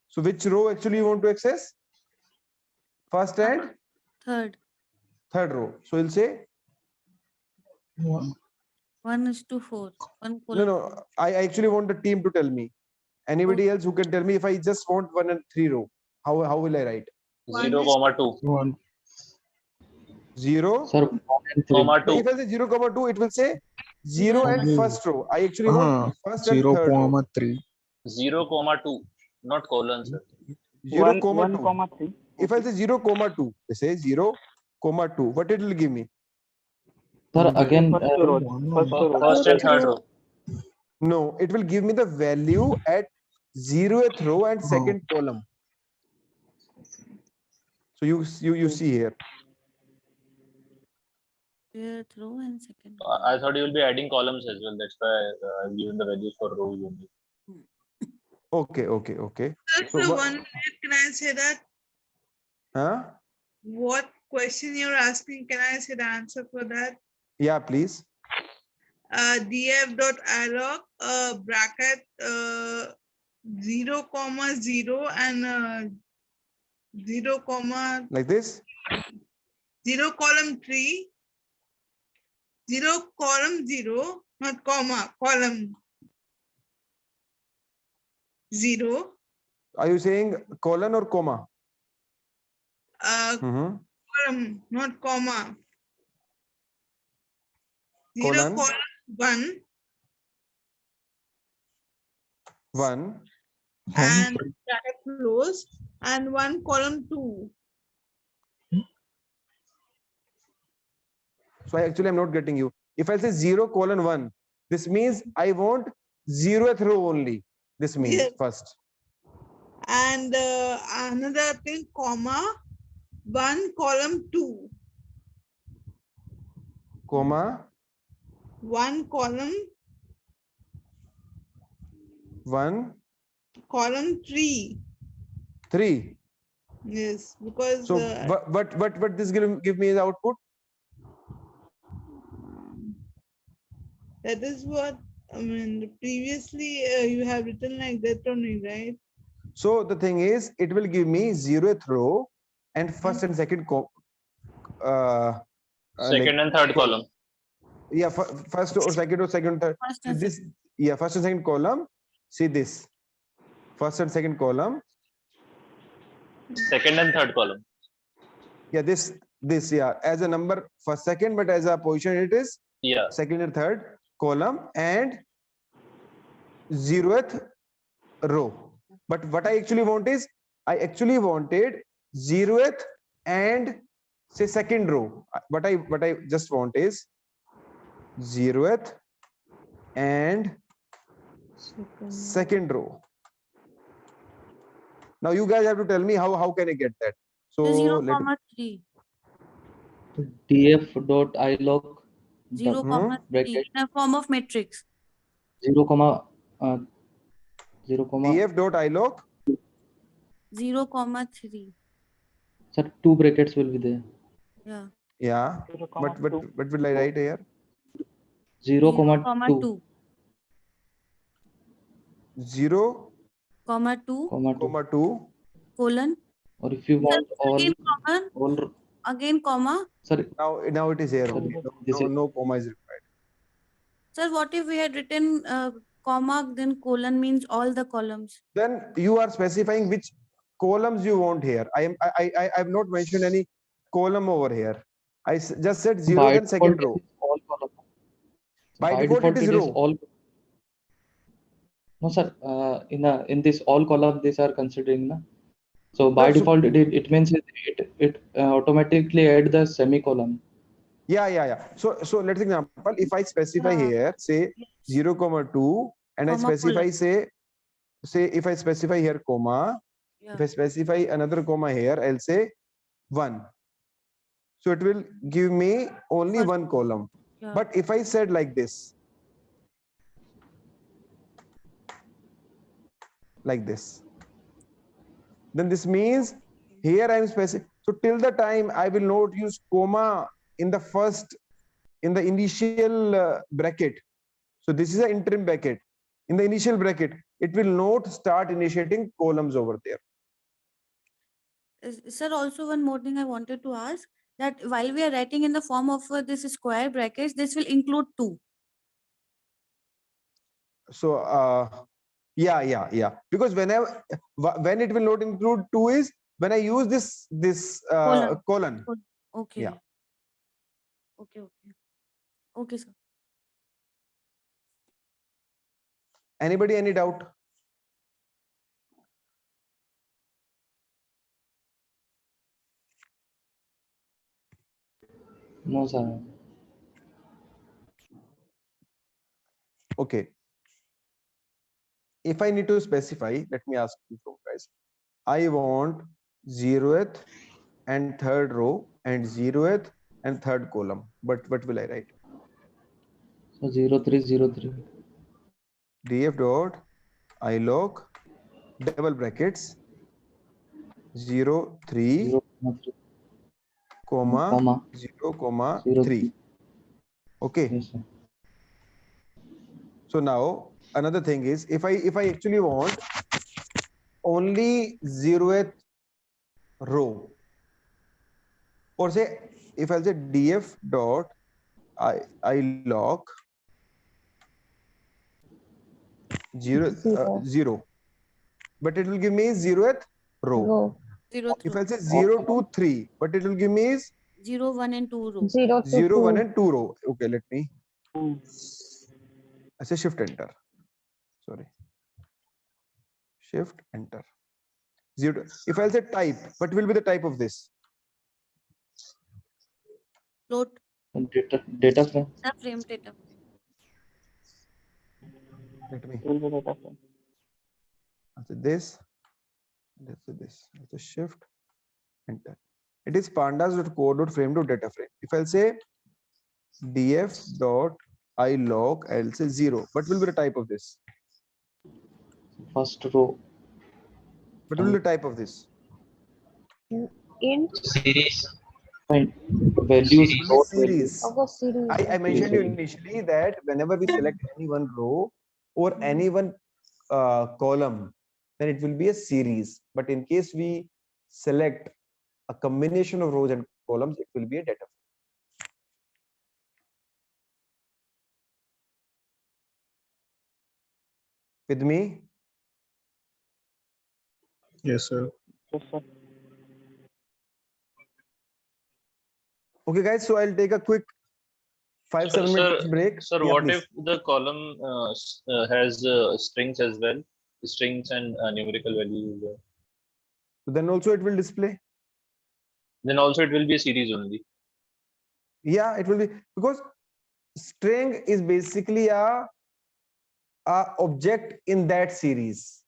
so, which row actually you want to access? First and Third. third row. So we'll say 1:4. 1 no. I actually want the team to tell me. Anybody else who can tell me if I just want 1 and 3 row, how will I write? 0, 2. 1. 0, Sir, 1 and 3. Comma 2. If I say 0, 2, it will say 0 and Yeah. first row. I actually want first and 0, third row. 3. 0, 2. Not colon, sir. 0, 1, 2. 3. If I say 0, 2, they say 0, 2. What it will give me? Sir, again, First row. First and third row. No, it will give me the value at 0th row and second column. So you see here. 0th row and second. I thought you will be adding columns as well. That's why I've given the values for rows only. Okay. Just So for what- 1 minute, can I say that? Huh? What question you're asking? Can I say the answer for that? Yeah, please. df.alloc bracket 0, 0 and 0, Like this. 0 column 3, 0 column 0, not comma, column 0, Are you saying colon or comma? column, not comma. 0 Colon. column 1 1. and bracket close and 1 column 2. So I'm not getting you. If I say 0, 1, this means I want 0th row only. This means Yes. first. And another thing, comma 1 column 2, Comma 1 column 1, column 3. 3. Yes, because So what this give me as output? that is what I mean. Previously, you have written like that only, right? So the thing is, it will give me 0th row and first and second Second and third column. Yeah, first or second, third. First and This, yeah, first and second column. See this, first and second column. Second and third column. Yeah, this, yeah, as a number first, second, but as a position it is Yeah. second and third column and 0th row. But what I actually want is, I actually wanted 0th and say second row. What I just want is 0th and second row. Now you guys have to tell me how can I get that. So 0, let 3. df dot ilog 0, Hmm? 3 bracket in a form of matrix. 0 comma 0 comma df dot ilog 0, 3. sir, two brackets will be there. Yeah. yeah, 0, but what 2. what will I write here? 0 0, comma 2 2. 0, 2 comma 2. comma 2. colon. Or if you want all Again comma. sorry, Now it is here sorry, only. this is No comma is required. Sir, what if we had written comma, then colon means all the columns? Then you are specifying which columns you want here. I have not mentioned any column over here. Just said 0 by then second default row. it is all column. By default it is row. all. No sir, in this all column these are considering na. So by No, so- default it means it automatically add the semicolon. Yeah. So let's example. If I specify Yeah. here, say 0, 2, and I Comma, specify colon. say if I specify here comma, Yeah. if I specify another comma here, I'll say 1. So it will give me only First one column. Yeah. But if I said like this, then this means here I'm specifying. So till the time I will not use comma in the initial bracket. So this is an interim bracket. In the initial bracket, it will not start initiating columns over there. Sir, also one more thing I wanted to ask, that while we are writing in the form of this square brackets, this will include 2. So yeah. Because when it will not include 2 is when I use this colon. Okay. Yeah. Okay, sir. Anybody any doubt? No sir. Okay. If I need to specify, let me ask you guys. I want 0th and third row and 0th and third column. But what will I write? So 0303. df dot ilog double brackets 0, 3, 0, comma 0, comma 3. Okay. Yes sir. So now another thing is if I actually want only 0th row, or say if I'll say df dot ilog 0, but it will give me 0th row. 0, If I say 0, 2, 3, but it will give me 0, 1 and 2 rows. 0, 1 and 2 row. Okay, let me. I say shift enter. Sorry. Shift enter. 0. If I'll say type, what will be the type of this? Float. Data frame. The frame data. Let me. Will be data frame. I'll say this. Let's say this. I'll say shift enter. It is pandas.code.frame.data frame. If I'll say df dot ilog, I'll say 0. What will be the type of this? First row. What will be the type of this? Int. Series. Fine. Values. It will be series. Okay, series. I mentioned you initially that whenever we select any one row or any one column, then it will be a series. But in case we select a combination of rows and columns, it will be a data frame. With me? Yes, sir. Yes sir. Okay, guys. So I'll take a quick 5-7 minutes break. Sir, Yeah, what please. if the column has strings as well? Strings and numerical values. So then also it will display. Then also it will be a series only. Yeah, it will be, because string is basically a object in that series.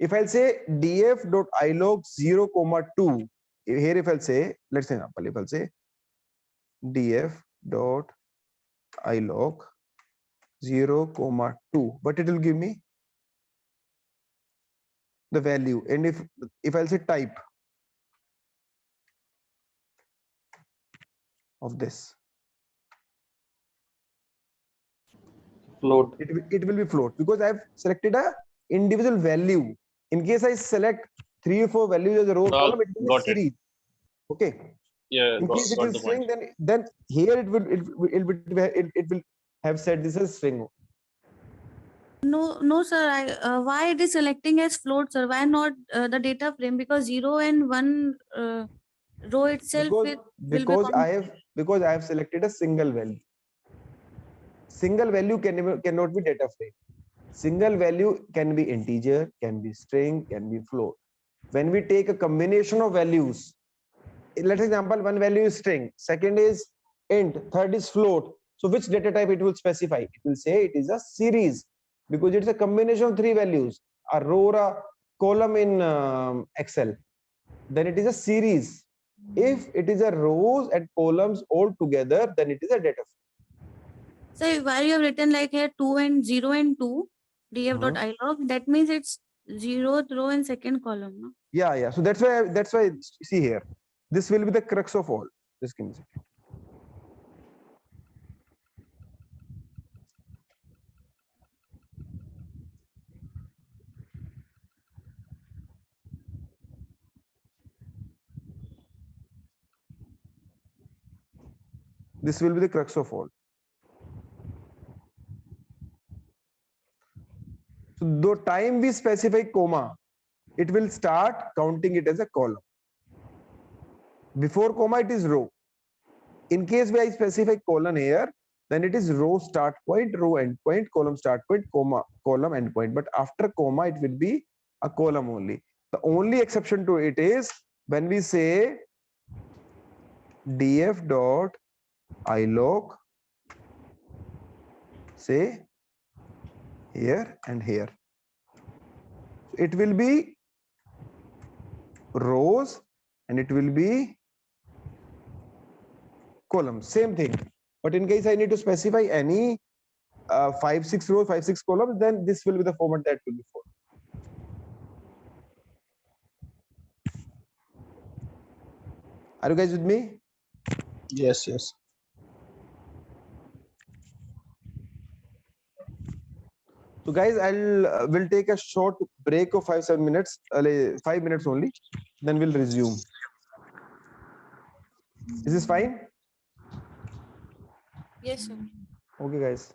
if I'll say df dot ilog 0 comma 2, here if I'll say, let's say example, if I'll say df dot ilog 0 comma 2, but it will give me the value. And if I'll say type of this, Float. it will be float, because I've selected a individual value. In case I select 3 or 4 values as a row or column, it will be Got it. series. Okay. Yeah, In case it got is the point. string, then here it will have said this is string. No, sir. Why it is selecting as float, sir? Why not the data frame? Because 0 and 1 row itself Because will be because I have selected a single value. Single value cannot be data frame. Single value can be integer, can be string, can be float. When we take a combination of values, let's example, one value is string, second is int, third is float. So which data type it will specify? It will say it is a series, because it's a combination of 3 values, a row or a column in Excel. Then it is a series. If it is a rows and columns all together, then it is a data frame. So why you have written like here 2 and 0 and 2 df.ilog, that means it's 0th row and second column, no? Yeah. So that's why see here. This will be the crux of all. Just give me a second. This will be the crux of all. So the time we specify comma, it will start counting it as a column. Before comma, it is row. In case we specify colon here, then it is row start point, row end point, column start point, comma, column end point. But after comma, it will be a column only. The only exception to it is when we say df dot ilog, say here and here. It will be rows and it will be columns, same thing. But in case I need to specify any 5, 6 rows, 5, 6 columns, then this will be the format that will be for. Are you guys with me? Yes, yes. So guys, we'll take a short break of 5-7 minutes, 5 minutes only, then we'll resume. Is this fine? Yes, sir. Okay, guys.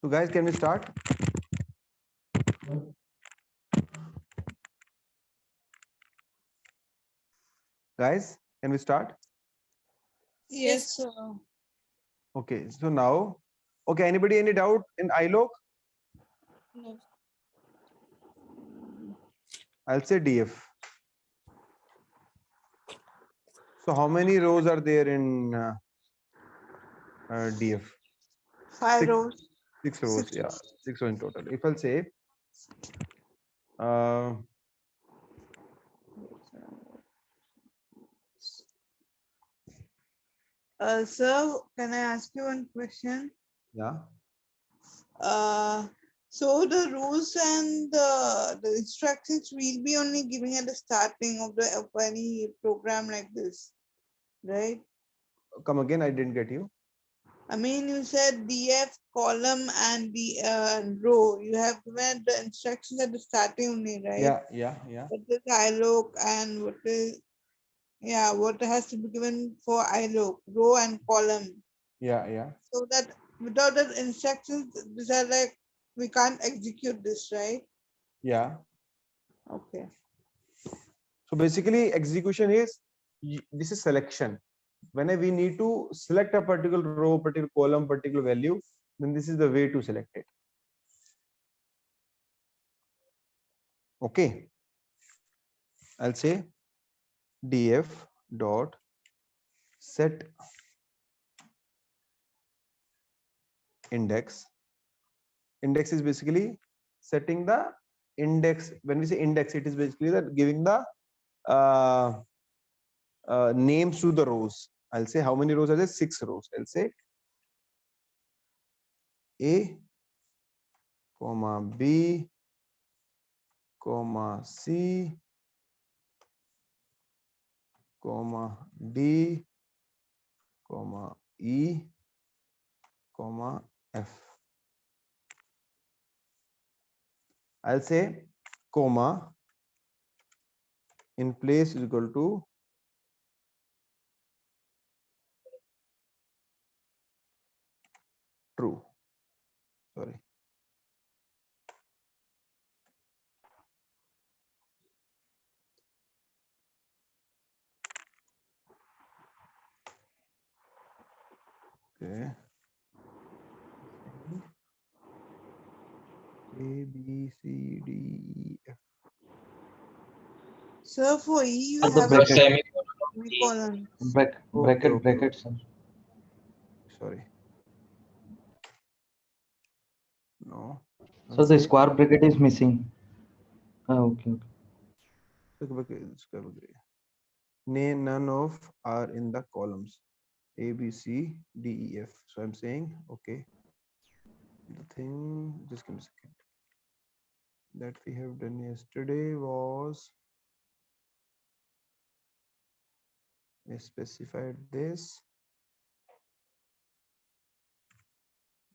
So guys, can we start? Guys, can we start? Yes, sir. Okay, so now, okay, anybody any doubt in iLoc? No. I'll say DF. So how many rows are there in DF? 5 Six. rows. 6 rows, 6 yeah, rows. 6 rows in total. If I'll say, uh, Sir, can I ask you one question? yeah, So the rules and the instructions we'll be only giving at the starting of any program like this, right? come again, I didn't get you. I mean, you said DF column and the row. You have given the instructions at the starting only, right? Yeah. What is iLoc and what is what has to be given for iLoc, row and column. Yeah. So that without the instructions, these are like we can't execute this, right? Yeah. Okay. So basically execution is, this is selection. Whenever we need to select a particular row, particular column, particular value, then this is the way to select it. Okay. I'll say df dot set index. Index is basically setting the index. When we say index, it is basically that giving the names to the rows. I'll say how many rows are there? 6 rows. I'll say A, comma B, comma C, comma D, comma E, comma F. I'll say comma in place is equal to true. Sorry. Okay. A, B, C, D, E, F. So for E, you Or the have bracket. semicolon. Bracket, Okay. sir. Sorry. No. So the square bracket is missing. Okay. None of are in the columns A, B, C, D, E, F. So I'm saying, okay, the thing, just give me a second, that we have done yesterday was we specified this.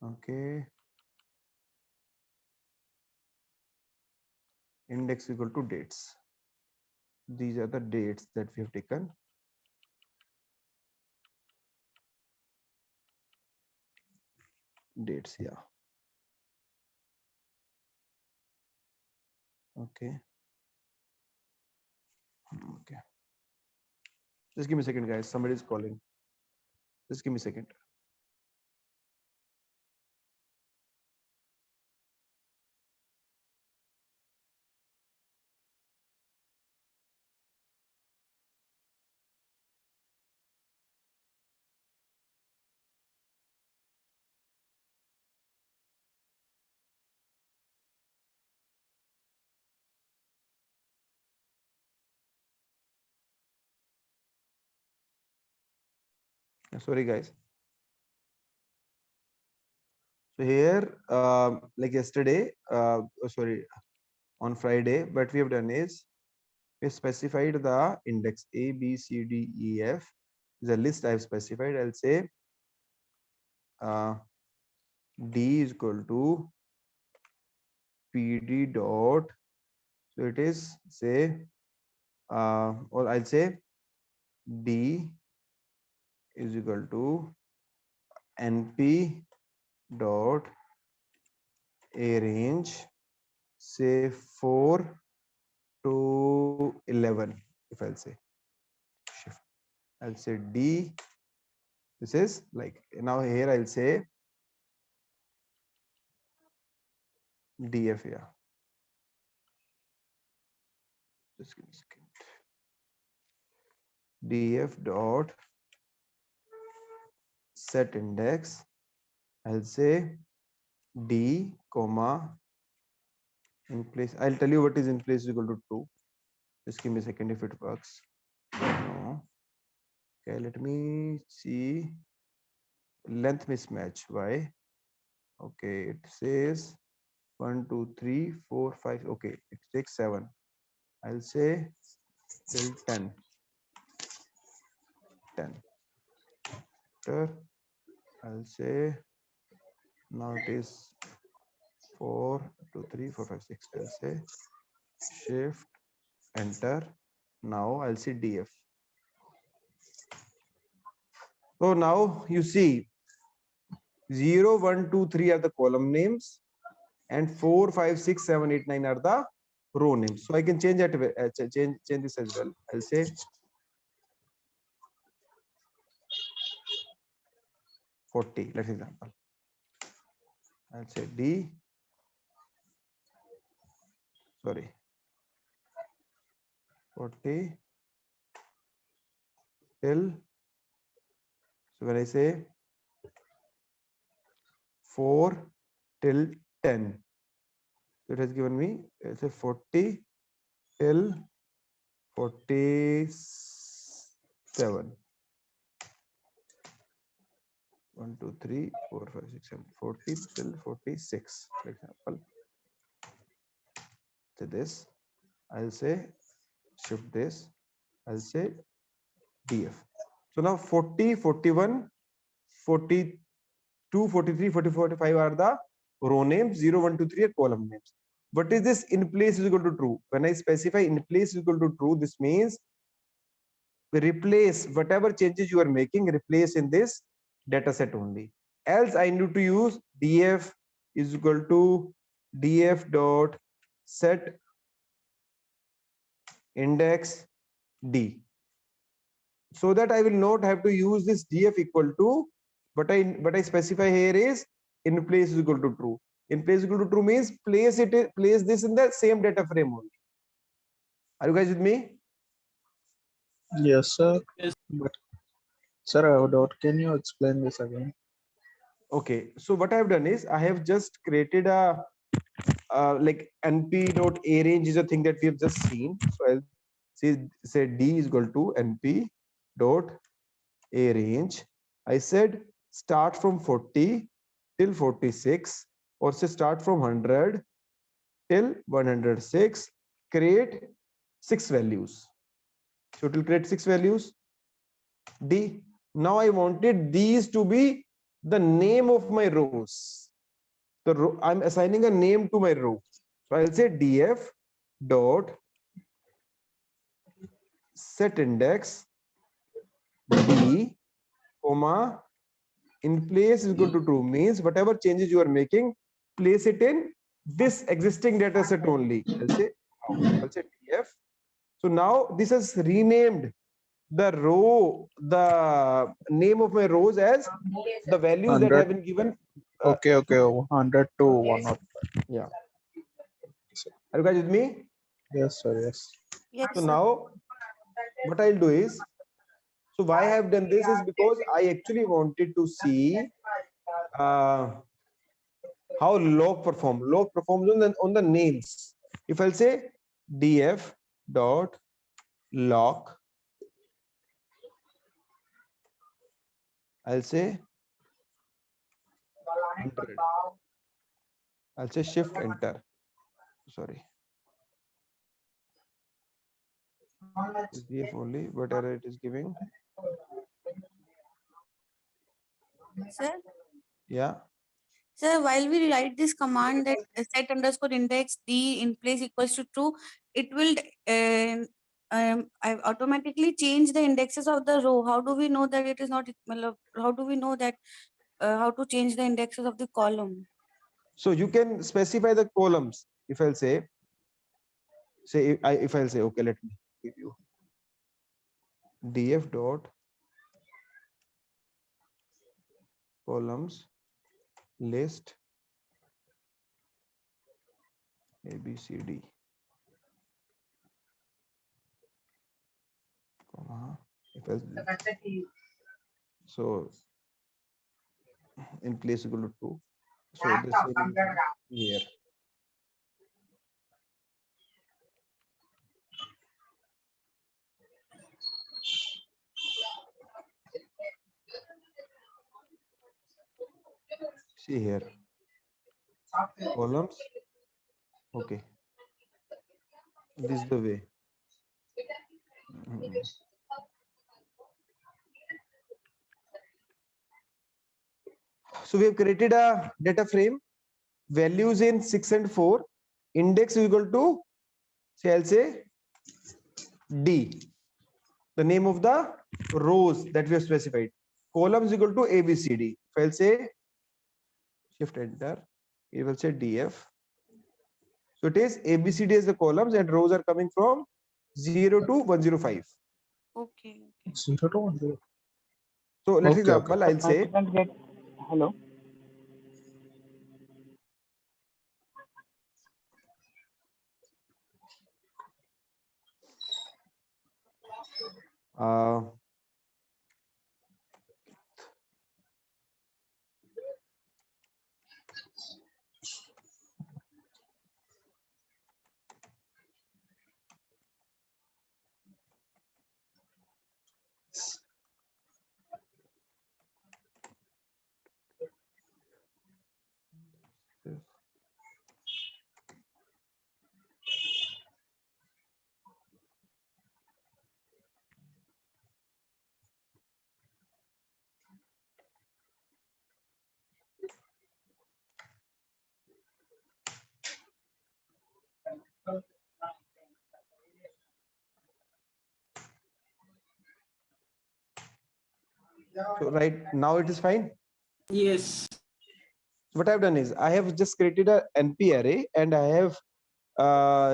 Okay. Index equal to dates. These are the dates that we have taken. Dates, yeah. Okay. Okay. Just give me a second, guys. Somebody is calling. Just give me a second. Sorry, guys. So here, like yesterday, sorry, on Friday, what we have done is we specified the index A, B, C, D, E, F. The list I have specified. I'll say D is equal to PD dot. So it is say, or I'll say D is equal to NP dot arrange say 4 to 11. If I'll say shift, I'll say D. This is like, now here I'll say DF here. Just give me a second. DF dot set index. I'll say D comma in place. I'll tell you what is in place is equal to true. Just give me a second if it works. No. Okay, let me see. Length mismatch. Why? Okay, it says 1, 2, 3, 4, 5. Okay, it takes 7. I'll say till 10. 10. After, I'll say now it is 4, 2, 3, 4, 5, 6. I'll say shift enter. Now I'll see DF. So now you see 0, 1, 2, 3 are the column names, and 4, 5, 6, 7, 8, 9 are the row names. So I can change that, change this as well. I'll say $40. Let's example. I'll say D. Sorry. 40 till. So when I say 4 till 10, so it has given me, it's a 40 till 47. 1, 2, 3, 4, 5, 6, 7, 40 till 46, for example. So this, I'll say shift this, I'll say DF. So now 40, 41, 42, 43, 44, 45 are the row names, 0, 1, 2, 3 are column names. What is this in place is equal to true? When I specify in place is equal to true, this means we replace whatever changes you are making, replace in this data set only. Else I need to use DF is equal to DF dot set index D. So that I will not have to use this DF equal to, but I specify here is in place is equal to true. In place is equal to true means place this in the same data frame only. Are you guys with me? Yes, sir. Yes. But sir, I have a doubt. Can you explain this again? Okay, so what I have done is I have just created a like np.arrange is a thing that we have just seen. So I'll say D is equal to np.arrange. I said start from 40 till 46, or say start from 100 till 106. Create 6 values. So it will create 6 values. D. Now I wanted these to be the name of my rows. The row, I'm assigning a name to my row. So I'll say df dot set index D, comma in place is equal to true, means whatever changes you are making, place it in this existing data set only. I'll say df. So now this has renamed the row, the name of my rows as the values that 100. have been given. Okay, 100 to 105. Yeah. Are you guys with me? Yes, sir. Yes. Yes, So sir. now what I'll do is, so why I have done this is because I actually wanted to see how log performs on the names. If I'll say df dot log, I'll say 100. I'll say shift enter. Sorry. It's df only, what error it is giving. Sir, Yeah. sir, while we write this command that set underscore index D in place equals to true, it will automatically change the indexes of the row. How do we know that it is not? How do we know that how to change the indexes of the column? So you can specify the columns. If I'll say if I'll say, okay, let me give you df dot columns list A B C D, comma, if else, so in place equal to 2. So the same will be here. See here, columns. Okay, this is the way. Mhm. So we have created a data frame, values in 6 and 4, index is equal to, say I'll say D, the name of the rows that we have specified. Columns equal to ABCD. If I'll say shift enter, it will say DF. So it is ABCD as the columns and rows are coming from 0 to 105. Okay. 0 to 1. So let's Okay, example, I'll say Participants get, hello. uh, so right now it is fine. Yes. What I've done is I have just created a NP array and I have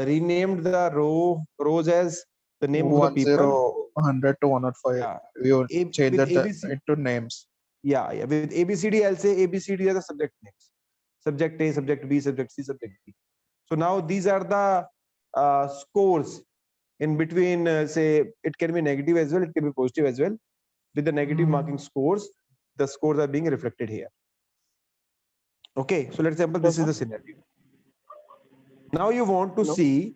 renamed the rows as the name of the 10, people. 100 to 105. Yeah. You change With that ABC, into names. yeah, with ABCD, I'll say ABCD are the subject names. Subject A, subject B, subject C, subject D. So now these are the scores in between, say, it can be negative as well, it can be positive as well. With the negative marking scores, the scores are being reflected here. Okay, so let's example, this is the scenario. Now you want to Hello? see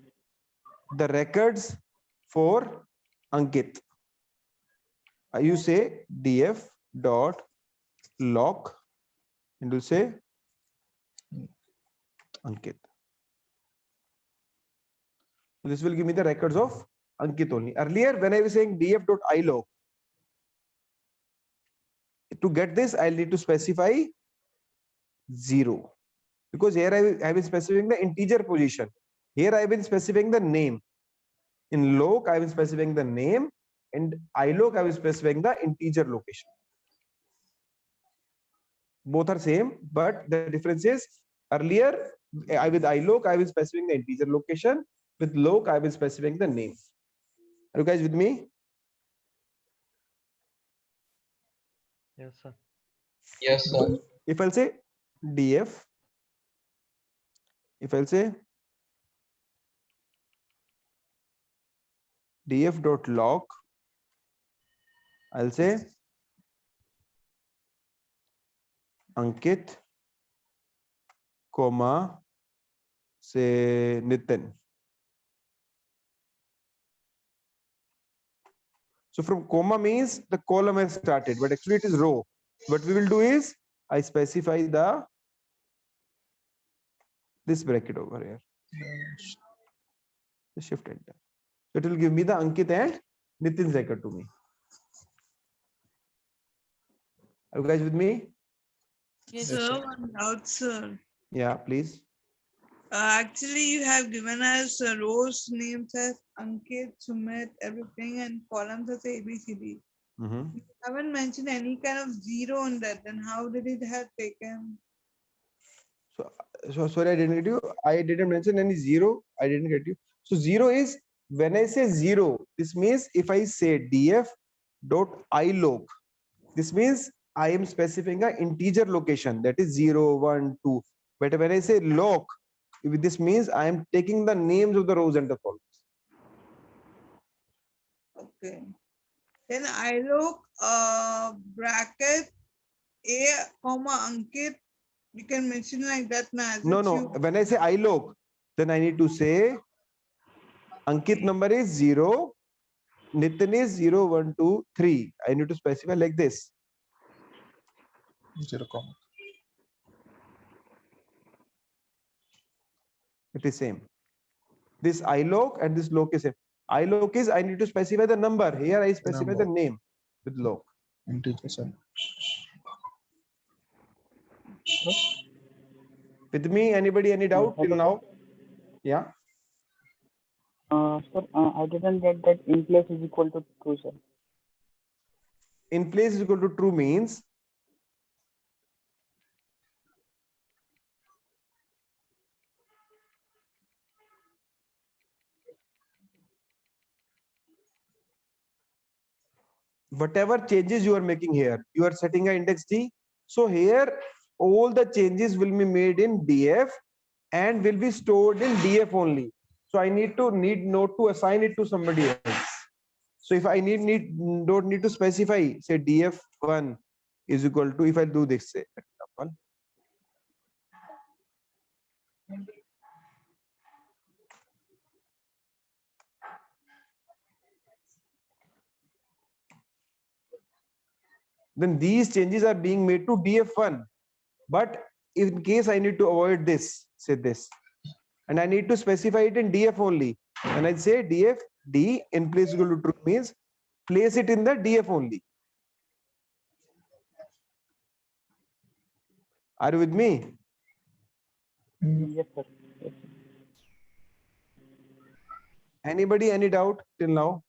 the records for Ankit. You say df dot lock and you say Ankit. This will give me the records of Ankit only. Earlier, when I was saying df.ilog, to get this, I'll need to specify 0. Because here I have been specifying the integer position. Here I have been specifying the name. In log, I have been specifying the name, and ilog, I have been specifying the integer location. Both are same, but the difference is earlier, with ilog, I was specifying the integer location. With log, I was specifying the name. Are you guys with me? Yes, sir. Yes, sir. If I'll say df, if I'll say df.log, I'll say Ankit, comma, say Nitin. So from comma means the column has started, but actually it is row. What we will do is I specify this bracket over here. Shift enter. So it will give me the Ankit and Nitin's record to me. Are you guys with me? Yes, Sir, sir. one doubt, sir. Yeah, please. Actually, you have given us rows names as Ankit, Sumit, everything, and columns as ABCD. Mhm. You haven't mentioned any kind of zero on that. Then how did it have taken? So sorry, I didn't get you. I didn't mention any zero. I didn't get you. So zero is when I say zero, this means if I say df dot iloc, this means I am specifying an integer location, that is 0, 1, 2. But when I say loc, this means I am taking the names of the rows and the columns. Okay. Then iloc bracket A comma Ankit. You can mention like that now. as No, it's no. you. When I say iloc, then I need to say Ankit number is 0, Nitin is 0, 1, 2, 3. I need to specify like this. 0, comma. It is same. This iloc and this loc is same. Iloc is I need to specify the number. Here I specify the Number. name with loc. Integer, sir. With me, anybody, any doubt till now? Yeah. Sir, I didn't get that in place is equal to true, sir. In place is equal to true means whatever changes you are making here, you are setting an index d. So here all the changes will be made in df and will be stored in df only. So I need not to assign it to somebody else. So if I don't need to specify, say df1 is equal to, if I do this, say example, then these changes are being made to df1. But in case I need to avoid this, say this, and I need to specify it in df only, and I say df d in place equal to true means place it in the df only. Are you with me? Yes, sir. Yes, sir. Anybody, any doubt till now?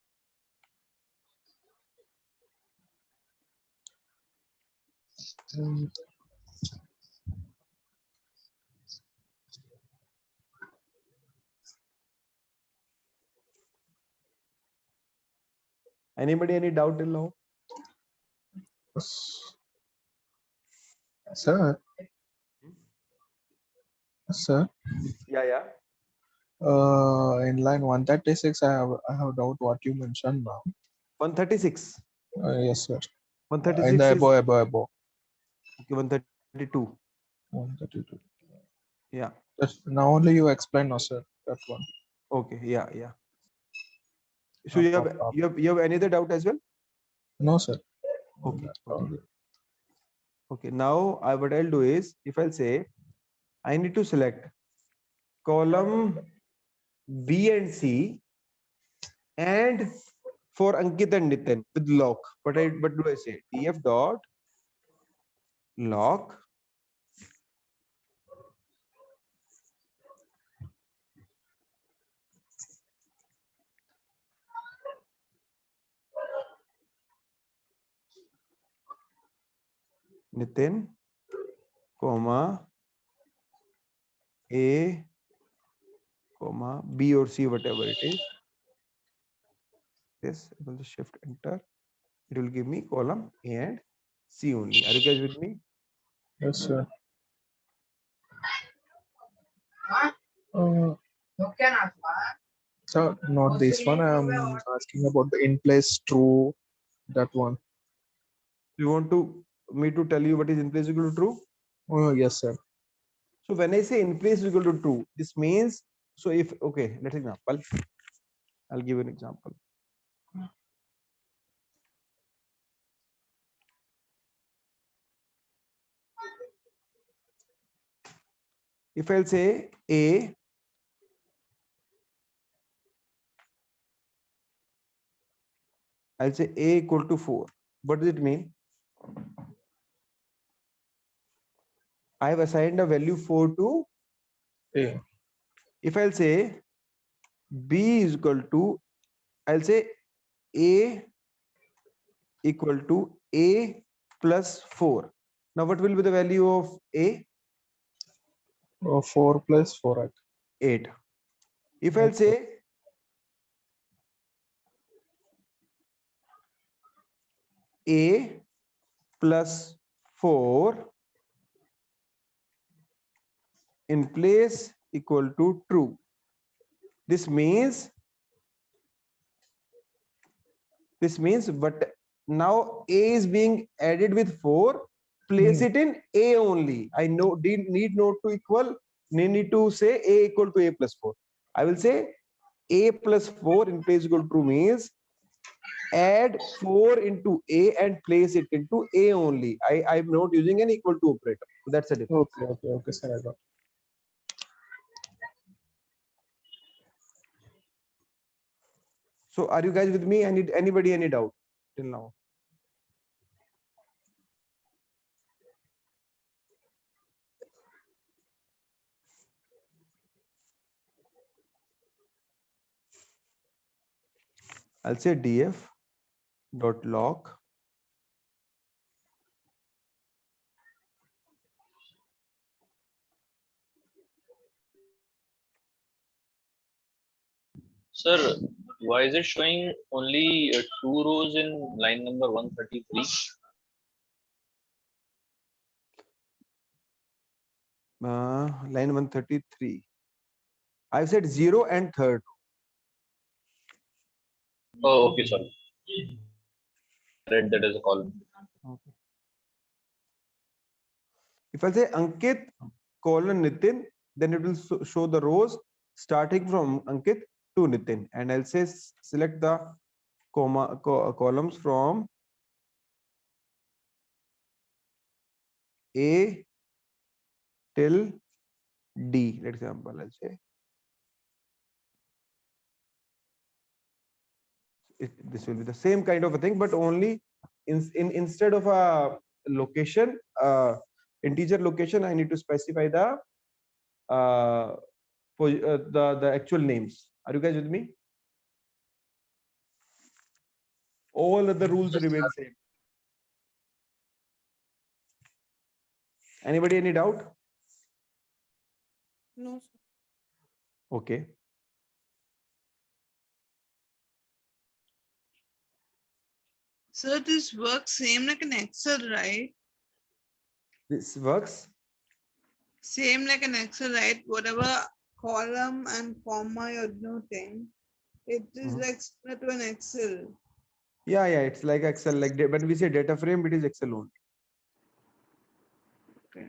Anybody, any doubt till now? Sir. Sir. Yeah. In line 136, I have doubt what you mentioned now. 136. Yes, sir. 136 In the is above. okay, 132. 132. Yeah. Now only you explain, no, sir. That one. Okay. Yeah. So you have any other doubt as well? No, sir. Okay. Okay. Now what I'll do is, if I'll say I need to select column B and C and for Ankit and Nitin with lock. What do I say? df dot lock Nitin, comma A, comma B or C, whatever it is. This, I will just shift enter. It will give me column A and C only. Are you guys with me? Yes, sir. So not this one. I'm asking about the in place true. That one. You want me to tell you what is in place equal to true? Oh, yes, sir. So when I say in place equal to true, this means, so if, okay, let's example. I'll give you an example. If I'll say A I'll say A equal to 4. What does it mean? I have assigned a value 4 to A. If I'll say B is equal to, I'll say A equal to A plus 4. Now what will be the value of A? 4 plus 4. 8. If I'll say a plus 4 in place equal to true. This means but now a is being added with 4, place it in a only. I need not to equal, need to say a equal to a plus 4. I will say a plus 4 in place equal to true means add 4 into a and place it into a only. I'm not using an equal to operator. So that's the difference. Okay, sir. I got. So are you guys with me? Anybody any doubt till now? I'll say df dot log Sir, why is it showing only 2 rows in line number 133? Line 133. I've said 0 and third. Oh, okay, sorry. Read that as a column. Okay. If I say Ankit colon Nitin, then it will show the rows starting from Ankit to Nitin, and I'll say select the columns from A till D. For example, I'll say this will be the same kind of a thing, but only instead of a location, integer location, I need to specify the the actual names. Are you guys with me? All other rules remain same. Anybody any doubt? No, sir. Okay. So this works same like an Excel, right? This works. Same like an Excel, right? Whatever column and comma you're denoting, it is like similar to an Excel. Yeah, it's like Excel. Like when we say data frame, it is Excel only. Okay.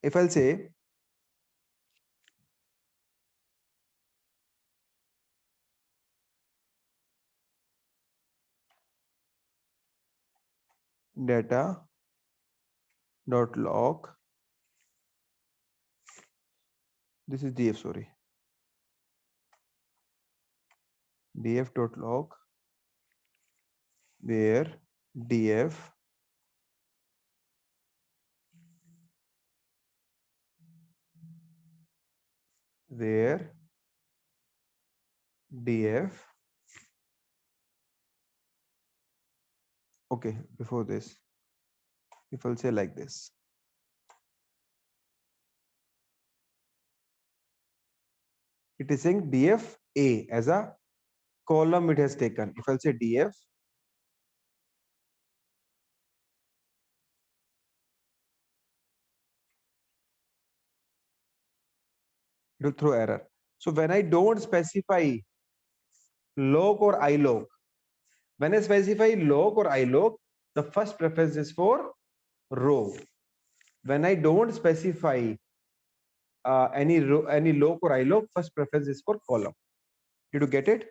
If I'll say data dot log, this is df, sorry, df dot log, where df where df, okay, before this, if I'll say like this, it is saying df a as a column it has taken. If I'll say df it will throw error. So when I don't specify log or ilog, when I specify log or ilog, the first preference is for row. When I don't specify any log or ilog, first preference is for column. Did you get it?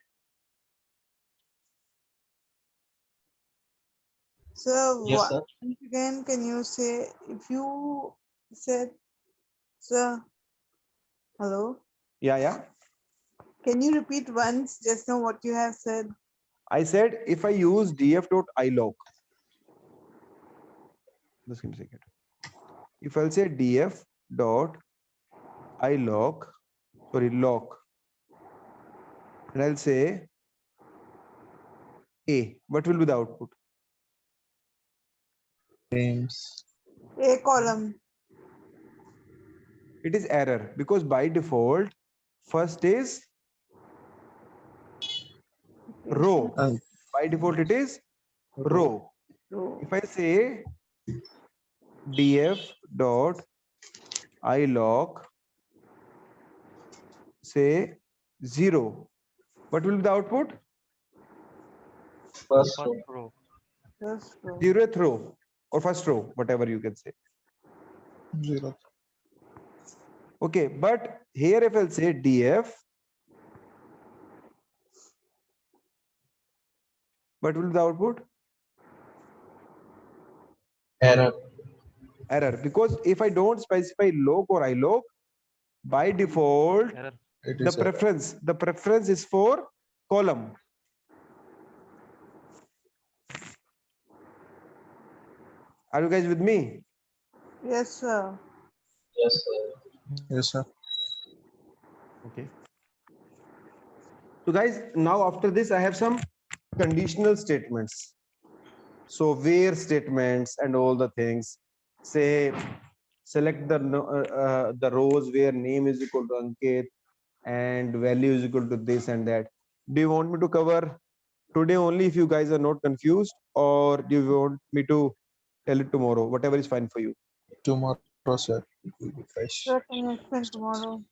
So Yes, sir. once again, can you say if you said, sir, hello? Yeah. Can you repeat once just now what you have said? I said if I use df.ilog, just give me a second. If I'll say df.ilog, log, and I'll say A. What will be the output? Names. A column. It is error because by default, first is row. And By default, it is row. Row. If I say df dot ilog, say 0, what will be the output? First row. Just row. 0th row or first row, whatever you can say. 0. Okay, but here if I'll say df, what will be the output? Error. Error, because if I don't specify log or ilog, by default, It the is error. preference is for column. Are you guys with me? Yes, sir. Yes, sir. Yes, sir. Okay. So guys, now after this, I have some conditional statements. So where statements and all the things. Say, select the rows where name is equal to Ankit and value is equal to this and that. Do you want me to cover today only if you guys are not confused, or do you want me to tell it tomorrow? Whatever is fine for you. Tomorrow, sir. It will be fresh. Sir, can you explain tomorrow?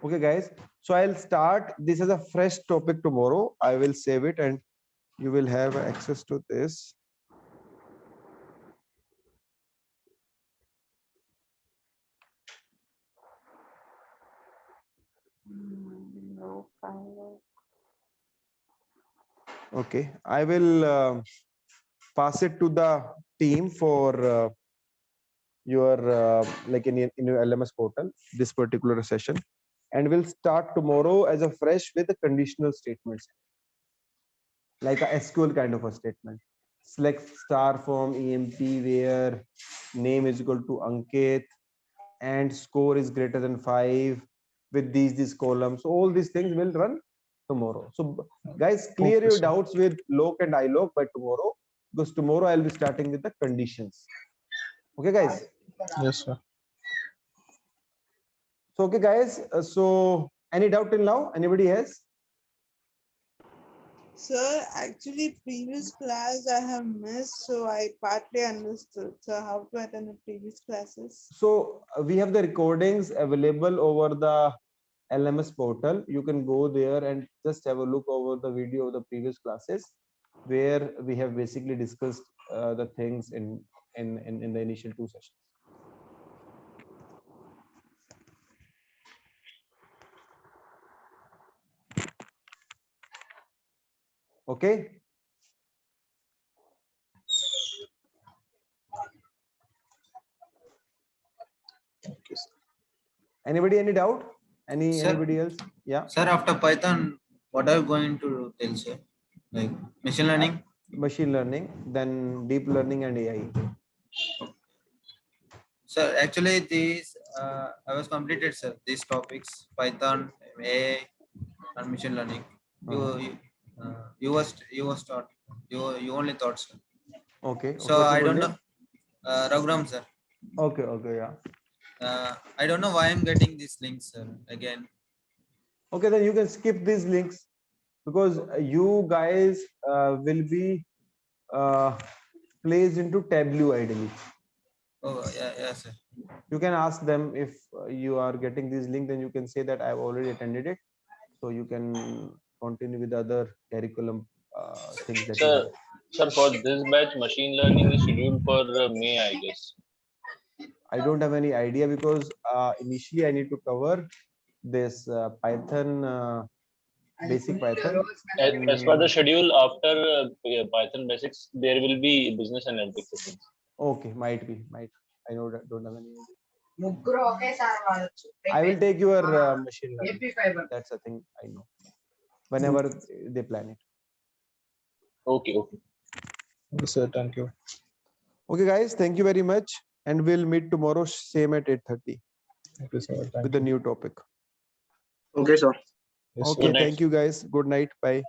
Okay, guys. So I'll start this as a fresh topic tomorrow. I will save it and you will have access to this. No, fine. Okay, I will pass it to the team for your like in your LMS portal, this particular session, and we'll start tomorrow as a fresh with the conditional statements, like a SQL kind of a statement. Select star from EMP where name is equal to Ankit and score is greater than 5 with these columns. So all these things will run tomorrow. So guys, clear Okay, your sir. doubts with log and ilog by tomorrow, because tomorrow I'll be starting with the conditions. Okay, guys. Yes, sir. So okay, guys. So any doubt till now? Anybody has? Sir, actually, previous class I have missed, so I partly understood. So how to attend the previous classes? So we have the recordings available over the LMS portal. You can go there and just have a look over the video of the previous classes, where we have basically discussed the things in the initial 2 sessions. Okay. Okay, sir. Anybody any doubt? Sir. Anybody else? Yeah. Sir, after Python, what are you going to tell, sir? Like machine learning? Machine learning, then deep learning and AI. Sir, actually, these I was completed, sir. These topics: Python, AI, and machine learning. You was taught. You only taught, sir. Okay. So okay, I full don't name? know. Raghuram, sir. Okay. Okay. Yeah. I don't know why I'm getting these links, sir. Again. Okay, then you can skip these links, because you guys will be placed into Tableau ideally. Oh yeah, sir. You can ask them if you are getting this link, then you can say that I've already attended it. So you can continue with other curriculum things that you Sir, have. sir, for this batch, machine learning is scheduled for May, I guess. I don't have any idea, because initially I need to cover this Python, basic Python. As per the schedule, after Python basics, there will be business analytics sessions. Okay, might be. I know that, don't have any idea. I will take your machine learning. That's the thing I know. Whenever they plan it. Okay. Okay, sir. Thank you. Okay, guys. Thank you very much, and we'll meet tomorrow same at 8:30 Okay, sir. Thank with the you. new topic. Okay, sir. Yes, sir. Okay. Good night. Thank you, guys. Good night. Bye.